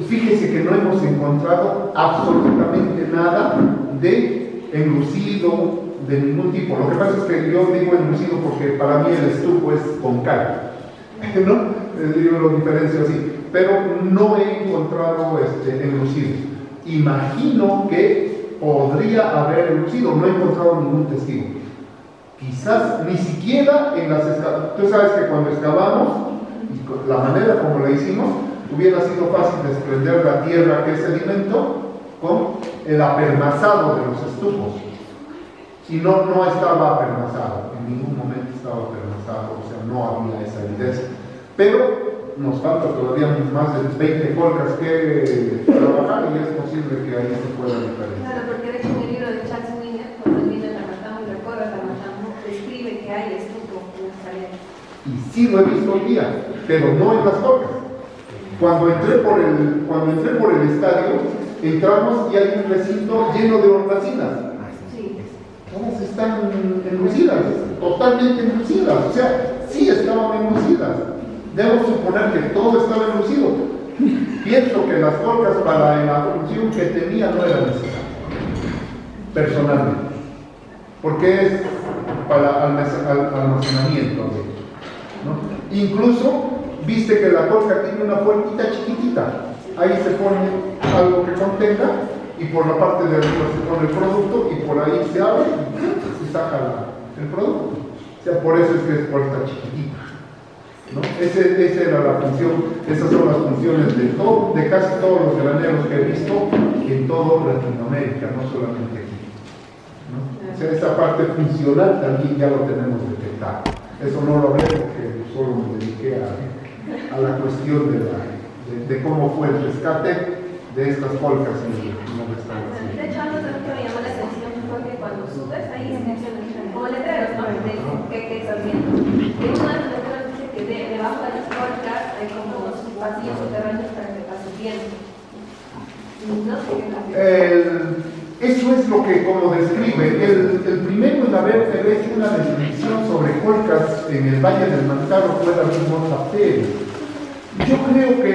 Fíjese que no hemos encontrado absolutamente nada de enlucido de ningún tipo. Lo que pasa es que yo digo enlucido porque para mí el estuco es con cal, ¿no? Yo lo diferencio así, pero no he encontrado enlucido. Imagino que podría haber enlucido, no he encontrado ningún testigo. Quizás ni siquiera en las excavaciones. Tú sabes que cuando excavamos, la manera como la hicimos, hubiera sido fácil desprender la tierra que es sedimento con el apermazado de los estupos. Y no estaba apermazado, en ningún momento estaba apermazado, o sea, no había esa evidencia. Pero nos falta todavía más de 20 colcas que trabajar y es posible que ahí se pueda diferenciar. Claro, porque de hecho en el libro de Charles Wiener, cuando viene a Tamatamo y recorre a Tamatamo, describe que hay estuco en las paredes. Y sí lo he visto hoy día, pero no en las colcas. Cuando entré por el estadio, entramos y hay un recinto lleno de hornacinas. Sí. Todas están enlucidas, totalmente enlucidas. O sea, sí estaban enlucidas. Debo suponer que todo estaba enlucido. Pienso que las colcas para la función que tenía no eran necesarias, personalmente. Porque es para almacenamiento, ¿no? Incluso viste que la colca tiene una puertita chiquitita, ahí se pone algo que contenga y por la parte de arriba se pone el producto y por ahí se abre y se saca el producto. O sea, por eso es que es puerta chiquitita, ¿no? Esa era la función, esas son las funciones de casi todos los graneros que he visto en todo Latinoamérica, no solamente aquí, ¿no? O sea, esa parte funcional también ya lo tenemos detectado. Eso no lo hablé porque solo me dediqué a la cuestión de cómo fue el rescate de estas colcas en la restauración. De hecho, algo también que me llamó la atención fue que cuando subes ahí se mencionan como letreros, ¿no? ¿Qué estás viendo? Y uno de los letreros dice que debajo de las colcas hay como pasillos subterráneos para que pase bien. No sé qué eso es lo que como describe. El primero en haber hecho una descripción sobre colcas en el Valle del Mantaro fue David Mota Pérez. Yo creo que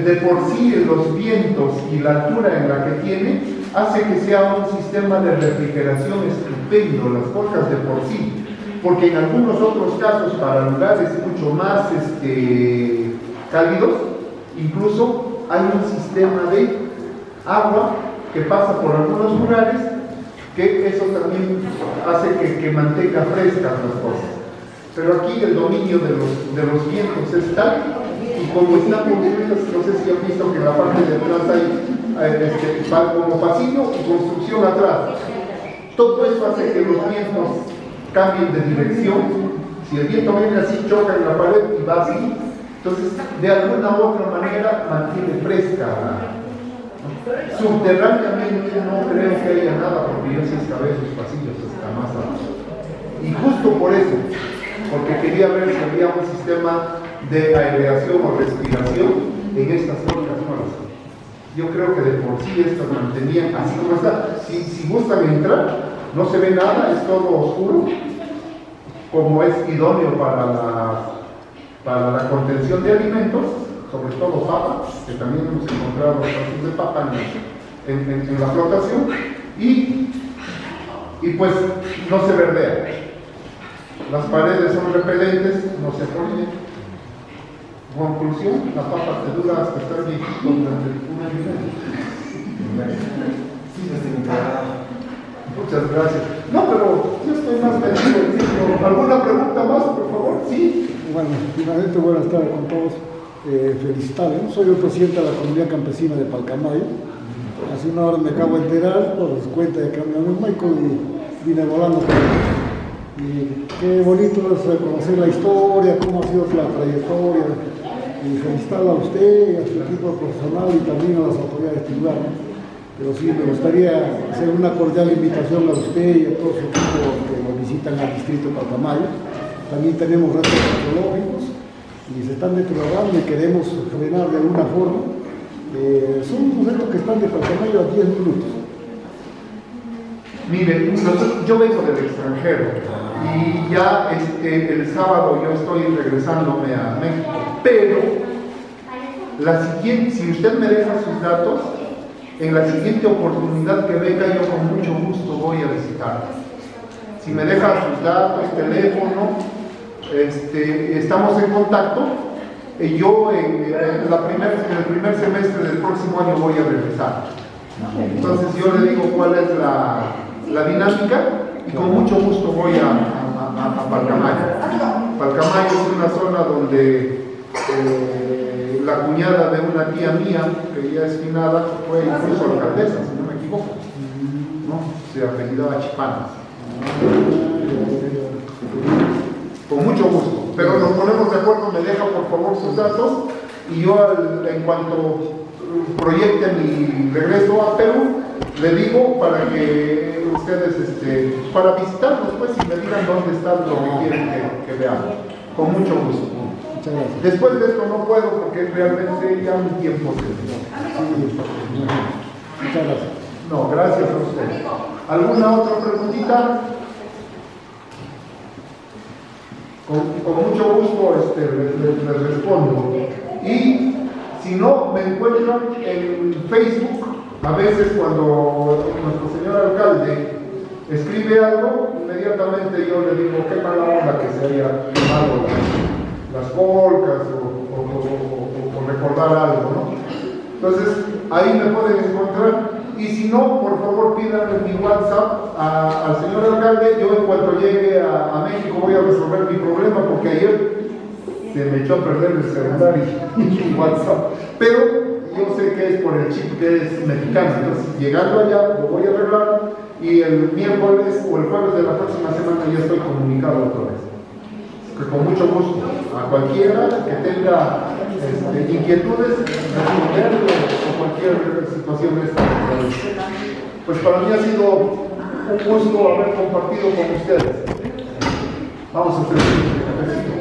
de por sí los vientos y la altura en la que tiene hace que sea un sistema de refrigeración estupendo, las colcas de por sí, porque en algunos otros casos para lugares mucho más cálidos, incluso hay un sistema de agua que pasa por algunos lugares, que eso también hace que mantenga frescas las cosas. Pero aquí el dominio de los vientos es tal, y como están construidas, no sé si han visto que en la parte de atrás hay como pasillo y construcción atrás. Todo eso hace que los vientos cambien de dirección. Si el viento viene así, choca en la pared y va así. Entonces, de alguna u otra manera, mantiene fresca. Subterráneamente no creo que haya nada, porque yo sí excavé esos pasillos hasta más abajo. Y justo por eso, porque quería ver si había un sistema de aireación o respiración en estas colcas nuevas. Yo creo que de por sí estas mantenían así como está. Si gustan entrar, no se ve nada, es todo oscuro, como es idóneo para la contención de alimentos. sobre todo papa, que también hemos encontrado restos de papa en la flotación, y pues no se verdea. Las paredes son repelentes, no se ponen. Conclusión, la papa te dura hasta estar viejito durante un año y medio. Muchas gracias. No, pero yo estoy más vendido. ¿Alguna pregunta más, por favor? Sí. Bueno, finalmente buenas tardes con todos. Felicitarles. Soy el presidente de la comunidad campesina de Palcamayo. Hace una hora me acabo de enterar por cuenta de Camiones Michael y vine volando con ellos. Y qué bonito es conocer la historia, cómo ha sido la trayectoria. Y felicitarla a usted, a su equipo profesional y también a las autoridades titulares. Pero sí, me gustaría hacer una cordial invitación a usted y a todo su equipo que nos visitan al distrito de Palcamayo. También tenemos retos arqueológicos y se están deteriorando y queremos frenar de alguna forma. Son unos retos que están de Palcamayo a 10 minutos. Miren, yo vengo del extranjero y ya el sábado yo estoy regresándome a México, pero si usted me deja sus datos, en la siguiente oportunidad que venga yo con mucho gusto voy a visitarla. Si me deja sus datos, teléfono, estamos en contacto. Yo en el primer semestre del próximo año voy a regresar. Entonces yo le digo cuál es la dinámica y con mucho gusto voy a Palcamayo. Palcamayo es una zona donde la cuñada de una tía mía, que ya es finada, fue incluso alcaldesa, si no me equivoco, ¿no? Se apellidaba Chipanas. Con mucho gusto, pero nos ponemos de acuerdo, me deja por favor sus datos y yo en cuanto proyecte mi regreso a Perú, le digo para que ustedes, para visitarnos pues y me digan dónde está lo que quieren que veamos, con mucho gusto. Muchas gracias. Después de esto no puedo porque realmente ya mi tiempo se Muchas gracias. No, gracias a usted. ¿Alguna otra preguntita? Con mucho gusto les respondo. Y si no, me encuentran en Facebook. A veces cuando nuestro señor alcalde escribe algo, inmediatamente yo le digo qué mala onda que se haya quemado las colcas o recordar algo, ¿no? Entonces, ahí me pueden encontrar. Y si no, por favor pídanme mi WhatsApp al señor alcalde. Yo en cuanto llegue a México voy a resolver mi problema porque ayer se me echó a perder el celular y mi WhatsApp. Pero yo sé que es por el chip que es mexicano. Entonces, llegando allá lo voy a arreglar y el miércoles o el jueves de la próxima semana ya estoy comunicado otra vez. Que con mucho gusto a cualquiera que tenga inquietudes, responderlo o cualquier situación de esta. Pues para mí ha sido un gusto haber compartido con ustedes. Vamos a hacer un cafecito.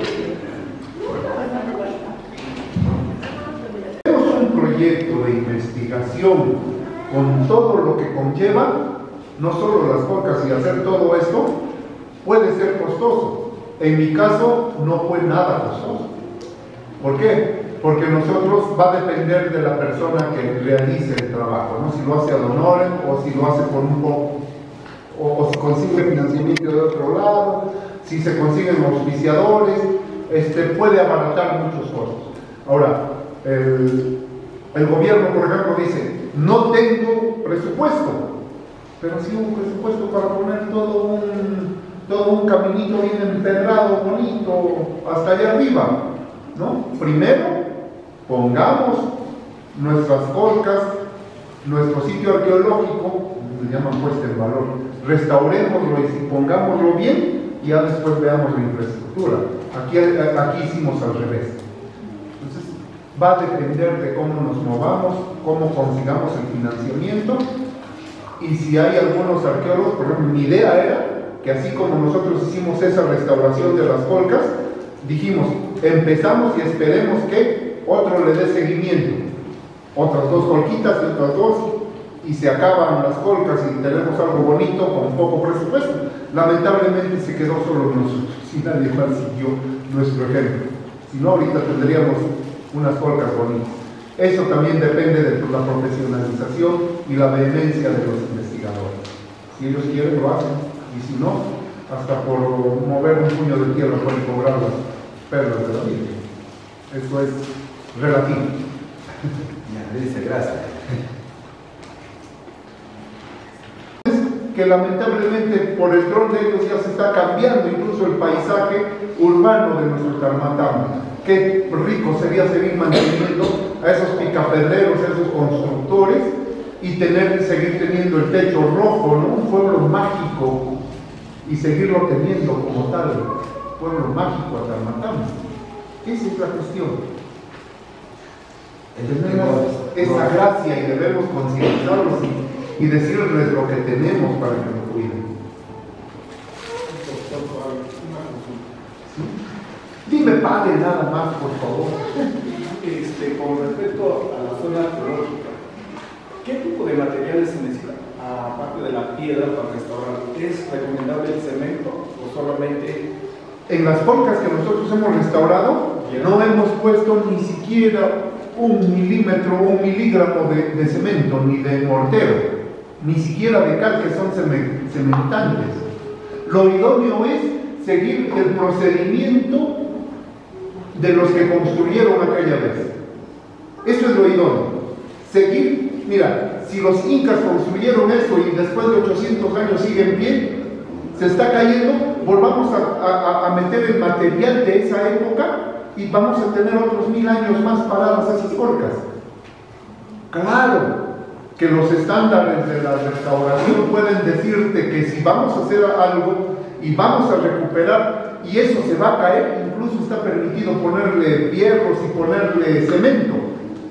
Tenemos un proyecto de investigación con todo lo que conlleva, no solo las colcas y hacer todo esto, puede ser costoso. En mi caso no fue nada costoso. ¿Por qué? Porque nosotros va a depender de la persona que realice el trabajo, ¿no? Si lo hace ad honorem o si lo hace con un poco, o si consigue financiamiento de otro lado, si se consiguen auspiciadores, puede abaratar muchos costos. Ahora, el gobierno, por ejemplo, dice, no tengo presupuesto, pero sí un presupuesto para poner todo un caminito bien empedrado, bonito, hasta allá arriba, ¿no? Primero, pongamos nuestras colcas, nuestro sitio arqueológico, le llaman puesta en valor, restaurémoslo y pongámoslo bien, y ya después veamos la infraestructura. Aquí hicimos al revés. Entonces, va a depender de cómo nos movamos, cómo consigamos el financiamiento, y si hay algunos arqueólogos, por ejemplo, mi idea era que así como nosotros hicimos esa restauración de las colcas, dijimos, empezamos y esperemos que otro le dé seguimiento. Otras 2 colquitas y otras 2, y se acaban las colcas y tenemos algo bonito con poco presupuesto. Lamentablemente se quedó solo nosotros, y nadie más siguió nuestro ejemplo. Si no, ahorita tendríamos unas polcas bonitas. Eso también depende de la profesionalización y la vehemencia de los investigadores. Si ellos quieren, lo hacen, y si no, hasta por mover un puño de tierra pueden cobrar las perlas de la Virgen. Eso es relativo. Ya, dice, gracias. Que lamentablemente por el rol de ellos ya se está cambiando incluso el paisaje urbano de nuestro Tarmatama. Qué rico sería seguir manteniendo a esos picaperreros, a esos constructores y seguir teniendo el techo rojo, ¿no? Un pueblo mágico, y seguirlo teniendo como tal, pueblo mágico a Tarmatama. Esa es la cuestión. Tenemos esa gracia y debemos concientizarlos y decirles lo que tenemos para que lo cuiden. Dime, padre, nada más, por favor. Con respecto a la zona arqueológica, ¿qué tipo de materiales se necesita? Aparte de la piedra para restaurar, ¿es recomendable el cemento o solamente? En las polcas que nosotros hemos restaurado, no hemos puesto ni siquiera 1 milímetro, 1 miligramo de cemento, ni de mortero, ni siquiera de cal, que son cementantes. Lo idóneo es seguir el procedimiento de los que construyeron aquella vez. Eso es lo idóneo. Seguir, mira, si los incas construyeron eso y después de 800 años sigue en pie, se está cayendo, volvamos a meter el material de esa época y vamos a tener otros 1000 años más paradas esas polcas. Claro que los estándares de la restauración pueden decirte que si vamos a hacer algo y vamos a recuperar y eso se va a caer, incluso está permitido ponerle hierros y ponerle cemento,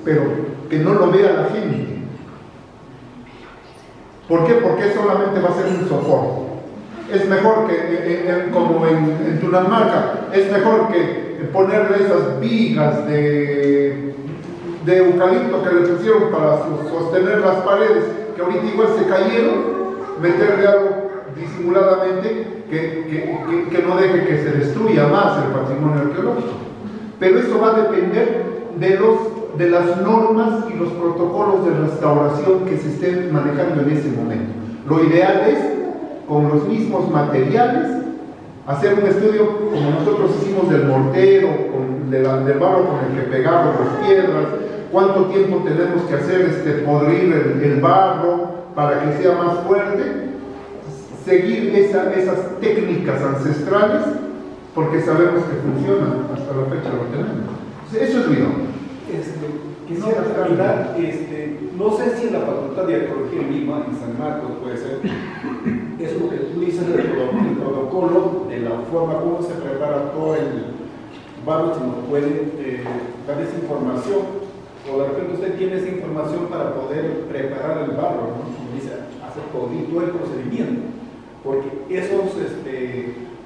pero que no lo vea la gente. ¿Por qué? Porque solamente va a ser un soporte. Es mejor que, como en Tunamarca, es mejor que ponerle esas vigas de eucalipto que le pusieron para sostener las paredes, que ahorita igual se cayeron, meterle algo disimuladamente que no deje que se destruya más el patrimonio arqueológico. Pero eso va a depender de las normas y los protocolos de restauración que se estén manejando en ese momento. Lo ideal es, con los mismos materiales, hacer un estudio como nosotros hicimos del mortero, del barro con el que pegamos las piedras, cuánto tiempo tenemos que hacer podrir el barro para que sea más fuerte, seguir esas técnicas ancestrales, porque sabemos que funcionan, hasta la fecha lo tenemos. Eso es lo idóneo. Quisiera terminar, no sé si en la Facultad de Arqueología en Lima, en San Marcos puede ser, es lo que tú dices del protocolo, de la forma como se prepara todo el barro, si nos puede dar esa información, o de repente usted tiene esa información para poder preparar el barro, ¿no? Como dice, hacer todo el procedimiento, porque esos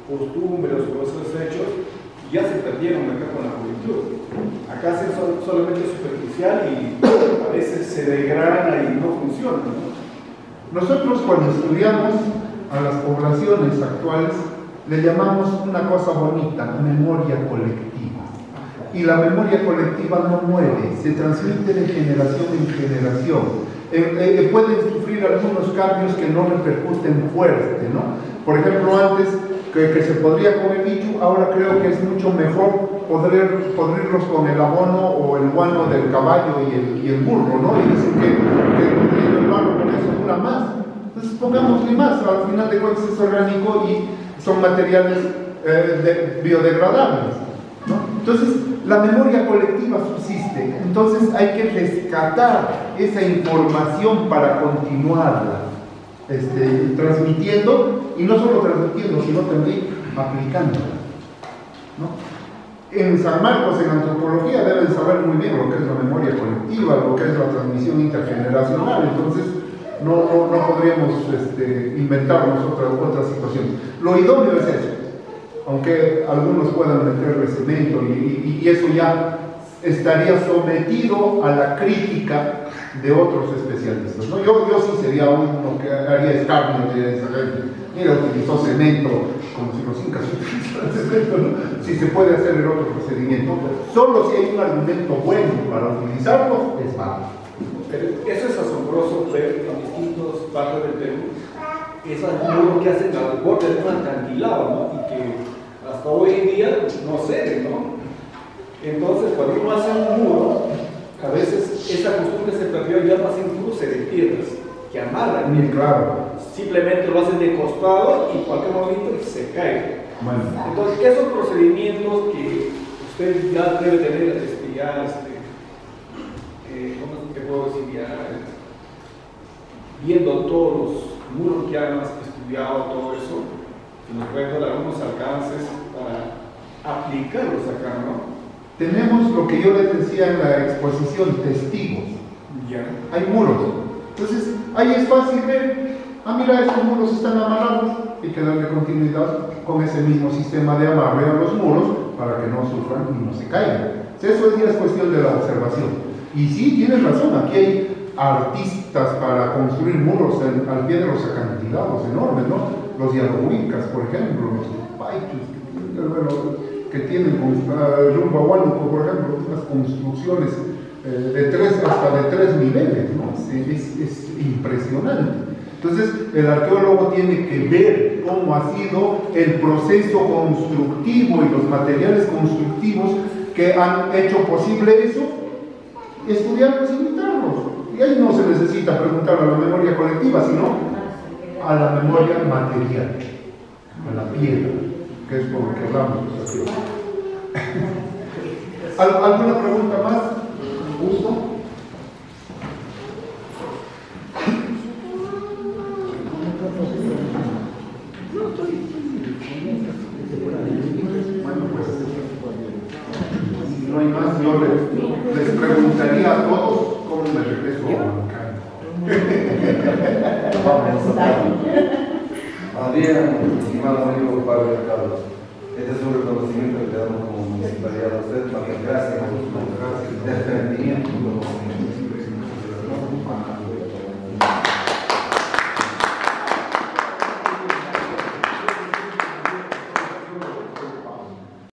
costumbres o esos hechos ya se perdieron acá con la juventud. Acá hacen solamente superficial y a veces se degrada y no funciona, ¿no? Nosotros cuando estudiamos a las poblaciones actuales le llamamos una cosa bonita, memoria colectiva. Y la memoria colectiva no muere, se transmite de generación en generación. Pueden sufrir algunos cambios que no repercuten fuerte, ¿no? Por ejemplo, antes que se podría comer bichu, ahora creo que es mucho mejor podrirlos con el abono o el guano del caballo y el burro, ¿no? Y dicen que el barro con eso dura más. Entonces pongámosle más, al final de cuentas es orgánico y son materiales biodegradables, ¿no? Entonces la memoria colectiva subsiste, entonces hay que rescatar esa información para continuarla transmitiendo, y no solo transmitiendo, sino también aplicándola, ¿no? En San Marcos, en antropología, deben saber muy bien lo que es la memoria colectiva, lo que es la transmisión intergeneracional, entonces no podríamos inventarnos otra situación. Lo idóneo es eso, aunque algunos puedan meterle cemento y eso ya estaría sometido a la crítica de otros especialistas, ¿no? Yo sí sería uno que haría escarnio de esa gente. Mira, utilizó cemento como si los incas utilizaran cemento, ¿no? Si se puede hacer el otro procedimiento, solo si hay un argumento bueno para utilizarlo, es válido. Pero eso es asombroso ver en distintas partes del Perú, es algo que hacen al borde de un acantilado, ¿no? Y que hasta hoy en día no ceden, ¿no? Entonces, cuando uno hace un muro, a veces esa costumbre se perdió, ya no hacen cruce de piedras que amarran. Bien claro. Simplemente lo hacen de costado y cualquier movimiento se cae. Bueno. Entonces, esos procedimientos que usted ya debe tener, ¿cómo te puedo decir? Ya, viendo todos los muros que han estudiado, todo eso, que nos pueden dar algunos alcances para aplicarlos acá, ¿no? Tenemos lo que yo les decía en la exposición, testigos. Ya. Hay muros. Entonces, ahí es fácil ver, mira, estos muros están amarrados, hay que darle continuidad con ese mismo sistema de amarre a los muros para que no sufran y no se caigan. Eso ya es cuestión de la observación. Y sí, tienes razón, aquí hay artistas para construir muros al pie de los acantilados enormes, ¿no? Los Yalohuicas, por ejemplo, los Paichus, que tienen rumbo a Huánuco, por ejemplo, unas construcciones hasta de 3 niveles, ¿no? Es impresionante. Entonces, el arqueólogo tiene que ver cómo ha sido el proceso constructivo y los materiales constructivos que han hecho posible eso, estudiarlos y imitarlos. Y ahí no se necesita preguntar a la memoria colectiva, sino a la memoria material, a la piedra, que es por lo que hablamos. ¿Alguna pregunta más? ¿Gusto? Bueno, pues, si no hay más, yo les preguntaría a todos cómo me regreso a Huancayo. Buenos días, estimado amigo Pablo Carlos. Este es un reconocimiento que le damos como municipalidad a usted. Gracias.